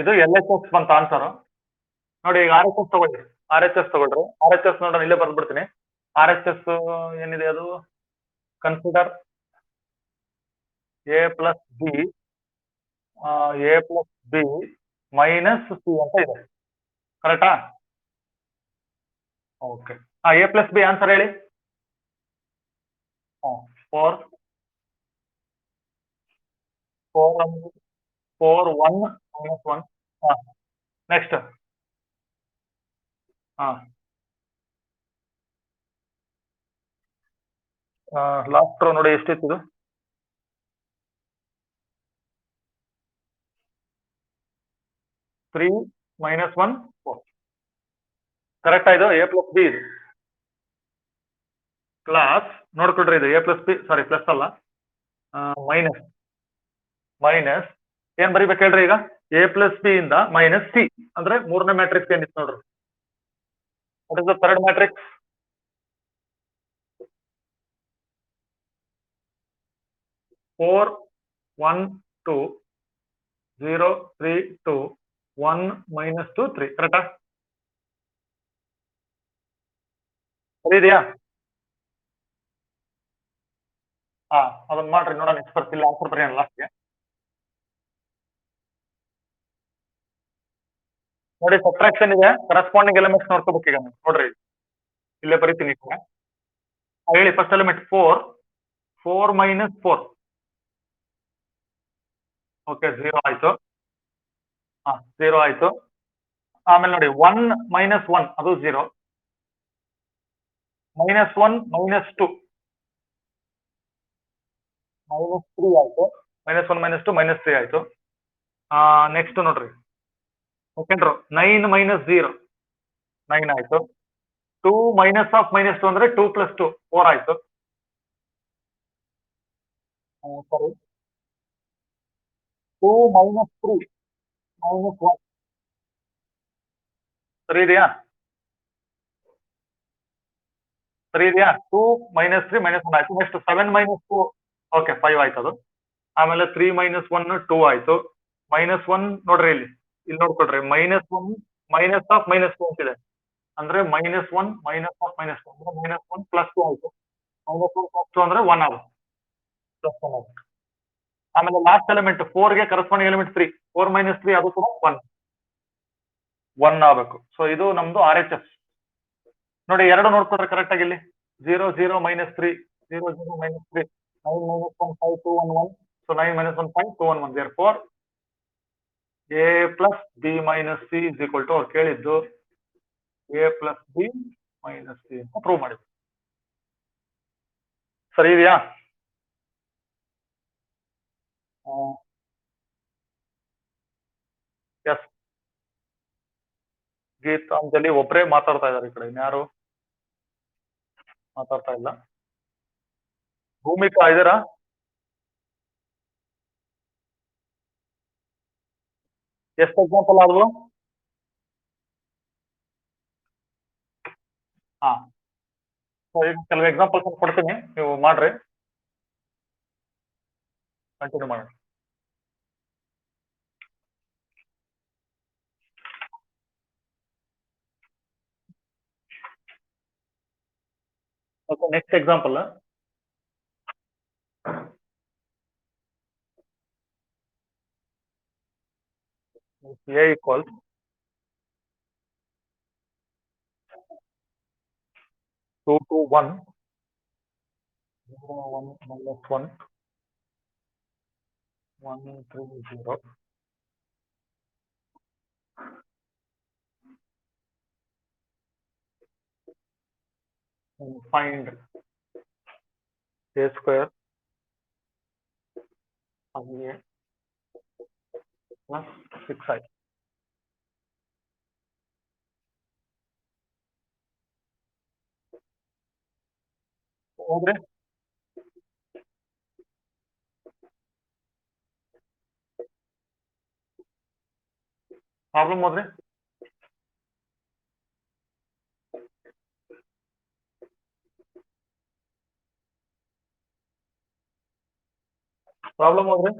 ಇದು ಎಲ್ ಎಚ್ ಎಸ್ ಬಂತ ಆನ್ಸರ್. ನೋಡಿ, ಈಗ ಆರ್ ಎಚ್ ಎಸ್ ತಗೊಳ್ಳಿ. ತಗೊಳ್ರಿ. ಆರ್ ಎಚ್ ಎಸ್ ನೋಡೋಣ, ಇಲ್ಲೇ ಬರ್ದ್ಬಿಡ್ತೀನಿ. ಆರ್ ಎಚ್ ಎಸ್ ಏನಿದೆ ಅದು? Consider A plus B minus C ಅಂತ ಇದೆ. ಕರೆಕ್ಟಾ? Okay. A plus B answer ಹೇಳಿ. 4 4 1 -1. ನೆಕ್ಸ್ಟ್ ಲಾಸ್ಟ್ ರೋ ನೋಡಿ, ಎಷ್ಟಿತ್ತು ಇದು? 3 -1 4. ಕರೆಕ್ಟಾ? ಇದು ಎ ಪ್ಲಸ್ ಬಿ ಇದು ಕ್ಲಾಸ್. ನೋಡ್ಕೊಳ್ರಿ, ಇದು A plus B, sorry plus ಅಲ್ಲ, ಮೈನಸ್ ಏನ್ ಬರಿಬೇಕು ಹೇಳ್ರಿ ಈಗ ಎ ಪ್ಲಸ್ ಬಿ ಇಂದ ಮೈನಸ್ ಸಿ ಅಂದ್ರೆ ಮೂರನೇ ಮ್ಯಾಟ್ರಿಕ್ಸ್ ಏನಿತ್ತು ನೋಡ್ರಿ what is the third matrix 4 1 2 0 3 2 1 minus 2 3 ಕರೆಕ್ಟಾ ಸರಿ ಇದೆಯಾ ಹಾ ಅದನ್ನ ಮಾಡ್ರಿ ನೋಡೋಣ ಎಷ್ಟು ಬರ್ತಿಲ್ಲ ಆನ್ಸರ್ ಬರೆಯೋಣ ಲಾಸ್ಟ್ಗೆ ನೋಡಿ ಸಬ್ಟ್ರಾಕ್ಷನ್ ಇದೆ ಕರೆಸ್ಪಾಂಡಿಂಗ್ ಎಲಿಮೆಂಟ್ಸ್ ನೋಡ್ಕೋಬೇಕು ಈಗ ನೀವು ನೋಡ್ರಿ ಇಲ್ಲೇ ಬರೀತೀನಿ ಈಗ ಹೇಳಿ ಫಸ್ಟ್ ಎಲಿಮೆಂಟ್ 4 4 minus 4 ಓಕೆ 0 ಆಯ್ತು ಹಾ 0 ಆಯ್ತು ಆಮೇಲೆ ನೋಡಿ 1 minus 1 ಅದು 0 minus 1 minus 2 minus 3 ಆಯ್ತು minus 1 minus 2 minus 3 ಆಯ್ತು ನೆಕ್ಸ್ಟ್ ನೋಡ್ರಿ ಸೆಕೆಂಡ್ ರೋ 9 minus 0 9 ಆಯ್ತು 2 minus of minus 2 ಅಂದ್ರೆ 2 plus 2 4 ಆಯ್ತು ಸರಿ 2 minus 3 minus 1 ಸರಿ ಇದೆಯಾ ಸರಿ ಇದೆಯಾ 2 minus 3 minus 1 ಆಯ್ತು ನೆಕ್ಸ್ಟ್ 7 minus 2 ಓಕೆ 5 ಆಯ್ತು ಅದು ಆಮೇಲೆ 3 minus 1 2 ಆಯ್ತು ಮೈನಸ್ 1 ನೋಡ್ರಿ ಇಲ್ಲಿ ನೋಡ್ಕೊಡ್ರಿ ಮೈನಸ್ 1 ಮೈನಸ್ ಆಫ್ ಮೈನಸ್ 2 ಅಂತಿದೆ ಅಂದ್ರೆ ಮೈನಸ್ 1 ಮೈನಸ್ ಆಫ್ ಮೈನಸ್ 2 ಅಂದ್ರೆ ಮೈನಸ್ 1 ಪ್ಲಸ್ 2 ಆಯ್ತು ಮೈನಸ್ 1 ಪ್ಲಸ್ 2 ಅಂದ್ರೆ 1 ಆಗುತ್ತೆ ಪ್ಲಸ್ 1 ಆಗುತ್ತೆ ಆಮೇಲೆ ಲಾಸ್ಟ್ ಎಲಿಮೆಂಟ್ 4 ಗೆ ಕರೆಸ್ಪಾಂಡಿಂಗ್ ಎಲಿಮೆಂಟ್ 3 4 ಮೈನಸ್ 3 ಅದು ಕೂಡ 1 1 ಆಗಬೇಕು ಸೊ ಇದು ನಮ್ದು ಆರ್ ಎಚ್ ಎಸ್ ನೋಡಿ ಎರಡು ನೋಡ್ಕೊಡ್ರಿ ಕರೆಕ್ಟ್ ಆಗಿ ಇಲ್ಲಿ 0 0 minus 3 0 0 minus 3 9 minus 1 5 2 1 1 so 9 minus 1 5 2 1 1 therefore a plus b minus c is equal to ಅವ್ರು ಕೇಳಿದ್ದು a plus b minus c ಅಂತ ಪ್ರೂವ್ ಮಾಡಿದ್ರು ಸರಿ ಇದೆಯಾ ಎಸ್ ಗೀತಾಂಜಲಿ ಒಬ್ಬರೇ ಮಾತಾಡ್ತಾ ಇದ್ದಾರೆ ಈ ಕಡೆ ಇನ್ಯಾರು ಮಾತಾಡ್ತಾ ಇಲ್ಲ ಭೂಮಿಕಾ ಇದ್ದೀರಾ ಎಷ್ಟು ಎಕ್ಸಾಂಪಲ್ ಆದ್ವು ಹಾ ಈಗ ಕೆಲವು ಎಕ್ಸಾಂಪಲ್ಸ್ ಕೊಡ್ತೀನಿ ನೀವು ಮಾಡ್ರಿ ಕಂಟಿನ್ಯೂ ಮಾಡಿ okay next example a equals 2 to 1 0 1 minus 1 1 3 0 and find a square of a plus 6i ಹೋಗ್ರಿ ಪ್ರಾಬ್ಲಮ್ ಹೋದ್ರಿ ಪ್ರಾಬ್ಲಮ್ ಹೋದ್ರಿ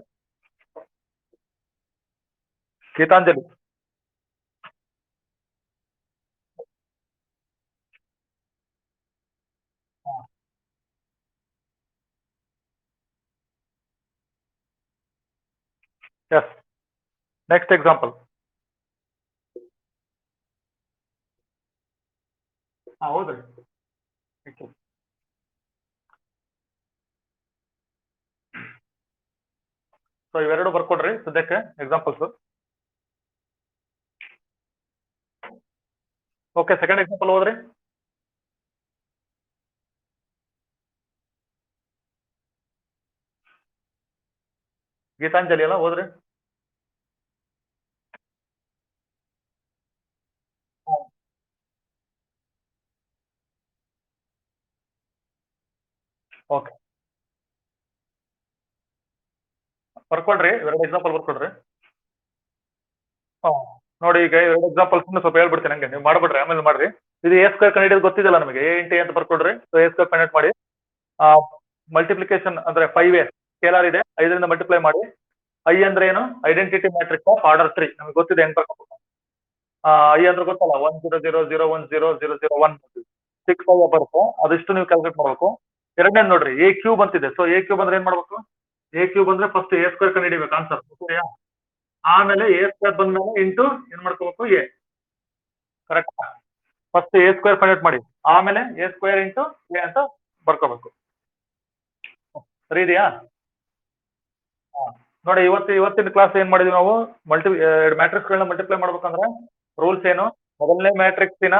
ಗೀತಾಂಜಲಿ ಎಸ್ ನೆಕ್ಸ್ಟ್ ಎಕ್ಸಾಂಪಲ್ ಹೌದ್ರಿ ಸೊ ಇವೆರಡು ಬರ್ಕೊಡ್ರಿ ಸದ್ಯಕ್ಕೆ ಎಕ್ಸಾಂಪಲ್ಸ್ ಓಕೆ ಸೆಕೆಂಡ್ ಎಕ್ಸಾಂಪಲ್ ಹೋದ್ರಿ ಗೀತಾಂಜಲಿ ಅಲ್ಲ ಹೋದ್ರಿ ಓಕೆ ಬರ್ಕೊಡ್ರಿ ಎರಡು ಎಕ್ಸಾಂಪಲ್ ಬರ್ಕೊಡ್ರಿ ಹಾ. ನೋಡಿ ಈಗ 2 ಎಕ್ಸಾಂಪಲ್ಸ್ ಸ್ವಲ್ಪ ಹೇಳ್ಬಿಡ್ತೀನಿ ಹಂಗೆ ನೀವು ಮಾಡ್ಬಿಡ್ರಿ ಆಮೇಲೆ ಮಾಡ್ರಿ. ಇದು ಎ ಸ್ಕ್ವೇರ್ ಕಂಡುಹಿಡಿಯೋದು ಗೊತ್ತಿದೆಯಲ್ಲ ನಮಗೆ ಎ ಇಂಟು ಎ ಅಂತ ಬರ್ಕೊಡ್ರಿ. So A square find out ಮಾಡಿ. ಮಲ್ಟಿಪ್ಲಿಕೇಶನ್ ಅಂದ್ರೆ 5a ಸ್ಕೇಲಾರ್ ಇದೆ 5ರಿಂದ ಮಲ್ಟಿಪ್ಲೈ ಮಾಡಿ. ಐ ಅಂದ್ರೆ ಏನು? ಐಡೆಂಟಿಟಿ ಮ್ಯಾಟ್ರಿಕ್ಸ್ ಆಫ್ ಆರ್ಡರ್ 3 ನಮಗೆ ಗೊತ್ತಿದೆ ಹೆಂಗ್ ಬರ್ಕೋಬೇಕು. ಐ ಅಂದ್ರೆ ಗೊತ್ತಲ್ಲ 1 0 0 0 1 0 0 1 6 ಬರುತ್ತೆ ಅದಿಷ್ಟು ನೀವು ಕ್ಯಾಲ್ಕುಲೇಟ್ ಮಾಡಬೇಕು. ಎರಡನೇದು ನೋಡ್ರಿ ಎ ಕ್ಯೂಬ್ ಅಂತಿದೆ. ಸೊ ಎ ಕ್ಯೂಬ್ ಅಂದ್ರೆ ಏನ್ ಮಾಡ್ಬೇಕು? ಎ ಕ್ಯೂಬ್ ಅಂದ್ರೆ ಫಸ್ಟ್ ಎ ಸ್ಕ್ವೇರ್ ಕಂಡು ಹಿಡಿಬೇಕು ಆನ್ಸರ್. ಆಮೇಲೆ ಎ ಸ್ಕ್ವೇರ್ ಬಂದ್ಮೇಲೆ ಇಂಟು ಏನ್ ಮಾಡ್ಕೋಬೇಕು A. Correct. First A square find out ಮಾಡಿ ಆಮೇಲೆ ಎ ಸ್ಕ್ವೇರ್ ಇಂಟು ಎ ಅಂತ ಬರ್ಕೋಬೇಕು. ಸರಿ ಇದೆಯಾ? ಹಾ. ನೋಡಿ ಇವತ್ತಿನ ಕ್ಲಾಸ್ ಏನ್ ಮಾಡಿದ್ವಿ ನಾವು ಎರಡು ಮ್ಯಾಟ್ರಿಕ್ಸ್ ಗಳನ್ನ ಮಲ್ಟಿಪ್ಲೈ ಮಾಡ್ಬೇಕಂದ್ರೆ ರೂಲ್ಸ್ ಏನು? ಮೊದಲನೇ ಮ್ಯಾಟ್ರಿಕ್ಸಿನ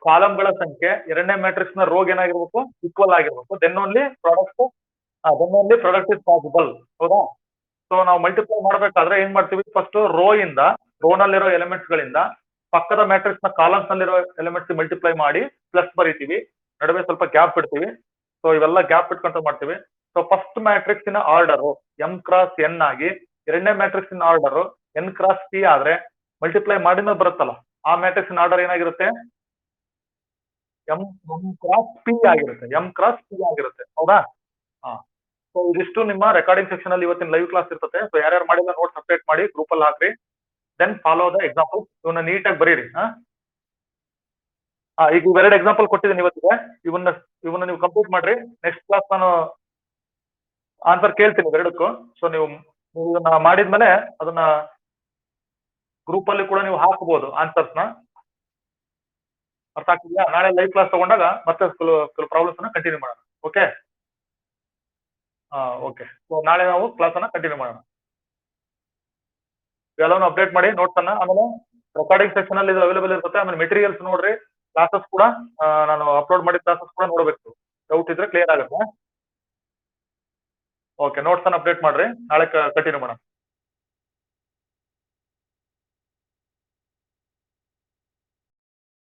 ಕಾಲಮ್ಗಳ ಸಂಖ್ಯೆ ಎರಡನೇ ಮ್ಯಾಟ್ರಿಕ್ಸ್ ನ ರೋಗ್ ಏನಾಗಿರ್ಬೇಕು? ಈಕ್ವಲ್ ಆಗಿರ್ಬೇಕು. Then only product is possible. ಹೌದಾ? ಸೊ ನಾವು ಮಲ್ಟಿಪ್ಲೈ ಮಾಡ್ಬೇಕಾದ್ರೆ ಏನ್ ಮಾಡ್ತೀವಿ? ಫಸ್ಟ್ ರೋ ನಲ್ಲಿರೋ ಎಲಿಮೆಂಟ್ಸ್ ಗಳಿಂದ ಪಕ್ಕದ ಮ್ಯಾಟ್ರಿಕ್ಸ್ ನ ಕಾಲಮ್ಸ್ ನಲ್ಲಿರೋ ಎಲಿಮೆಂಟ್ಸ್ ಮಲ್ಟಿಪ್ಲೈ ಮಾಡಿ ಪ್ಲಸ್ ಬರೀತೀವಿ. ನಡುವೆ ಸ್ವಲ್ಪ ಗ್ಯಾಪ್ ಇಡ್ತೀವಿ. ಸೊ ಇವೆಲ್ಲ ಗ್ಯಾಪ್ ಇಟ್ಕೊಂತ ಮಾಡ್ತೀವಿ. ಸೊ ಫಸ್ಟ್ ಮ್ಯಾಟ್ರಿಕ್ಸ್ ನ ಆರ್ಡರ್ ಎಂ ಕ್ರಾಸ್ ಎನ್ ಆಗಿ ಎರಡನೇ ಮ್ಯಾಟ್ರಿಕ್ಸ್ ನ ಆರ್ಡರ್ ಎನ್ ಕ್ರಾಸ್ ಪಿ ಆದ್ರೆ ಮಲ್ಟಿಪ್ಲೈ ಮಾಡಿದ್ಮೇಲೆ ಬರುತ್ತಲ್ಲ ಆ ಮ್ಯಾಟ್ರಿಕ್ಸ್ ನ ಆರ್ಡರ್ ಏನಾಗಿರುತ್ತೆ? ಎಂ ಕ್ರಾಸ್ ಪಿ ಆಗಿರುತ್ತೆ. ಎಂ ಕ್ರಾಸ್ ಪಿ ಆಗಿರುತ್ತೆ. ಹೌದಾ? ಹಾ. ಸೊ ಇದಿಷ್ಟು ನಿಮ್ಮ ರೆಕಾರ್ಡಿಂಗ್ ಸೆಕ್ಷನ್ ಅಲ್ಲಿ ಇವತ್ತಿನ ಲೈವ್ ಕ್ಲಾಸ್ ಇರ್ತದೆ. ಸೊ ಯಾರ್ಯಾರು ಮಾಡಿಲ್ಲ ನೋಟ್ಸ್ ಅಪ್ಡೇಟ್ ಮಾಡಿ ಗ್ರೂಪ್ ಅಲ್ಲಿ ಹಾಕ್ರಿ. Then follow the example. ಇವನ್ನ ನೀಟಾಗಿ ಬರೀರಿ. ಈಗ ಇವೆರಡು ಎಕ್ಸಾಂಪಲ್ ಕೊಟ್ಟಿದ್ದೀನಿ ಇವತ್ತಿಗೆ. ಇವನ್ನ ನೀವು ಕಂಪ್ಲೀಟ್ ಮಾಡ್ರಿ. ನೆಕ್ಸ್ಟ್ ಕ್ಲಾಸ್ ನಾನು ಆನ್ಸರ್ ಕೇಳ್ತೀನಿ ಎರಡಕ್ಕೂ. ಸೊ ನೀವು ಇದನ್ನ ಮಾಡಿದ್ಮೇಲೆ ಅದನ್ನ ಗ್ರೂಪ್ ಅಲ್ಲಿ ಕೂಡ ನೀವು ಹಾಕಬಹುದು ಆನ್ಸರ್ಸ್ ನ. ಅರ್ಥ ಆಗ್ತಿದ್ಯಾ? ನಾಳೆ ಲೈವ್ ಕ್ಲಾಸ್ ತಗೊಂಡಾಗ ಮತ್ತೆ ಕೆಲವು ಪ್ರಾಬ್ಲಮ್ಸ್ ಅನ್ನ ಕಂಟಿನ್ಯೂ ಮಾಡೋಣ. ಓಕೆ? ಓಕೆ. ಸೊ ನಾಳೆ ನಾವು ಕ್ಲಾಸ್ ಅನ್ನ ಕಂಟಿನ್ಯೂ ಮಾಡೋಣ. ಎಲ್ಲವನ್ನು ಅಪ್ಡೇಟ್ ಮಾಡಿ ನೋಟ್ಸ್ ಅನ್ನ. ಆಮೇಲೆ ರೆಕಾರ್ಡಿಂಗ್ ಸೆಕ್ಷನ್ ಅಲ್ಲಿ ಇದು ಅವೈಲೇಬಲ್ ಇರುತ್ತೆ. ಆಮೇಲೆ ಮೆಟೀರಿಯಲ್ಸ್ ನೋಡ್ರಿ. ಕ್ಲಾಸಸ್ ಕೂಡ ನಾನು ಅಪ್ಲೋಡ್ ಮಾಡಿದ ಕ್ಲಾಸಸ್ ಕೂಡ ನೋಡ್ಬೇಕು. ಡೌಟ್ ಇದ್ರೆ ಕ್ಲಿಯರ್ ಆಗುತ್ತೆ. ಓಕೆ. ನೋಟ್ಸ್ ಅನ್ನ ಅಪ್ಡೇಟ್ ಮಾಡ್ರಿ. ನಾಳೆ ಕಂಟಿನ್ಯೂ ಮಾಡೋಣ.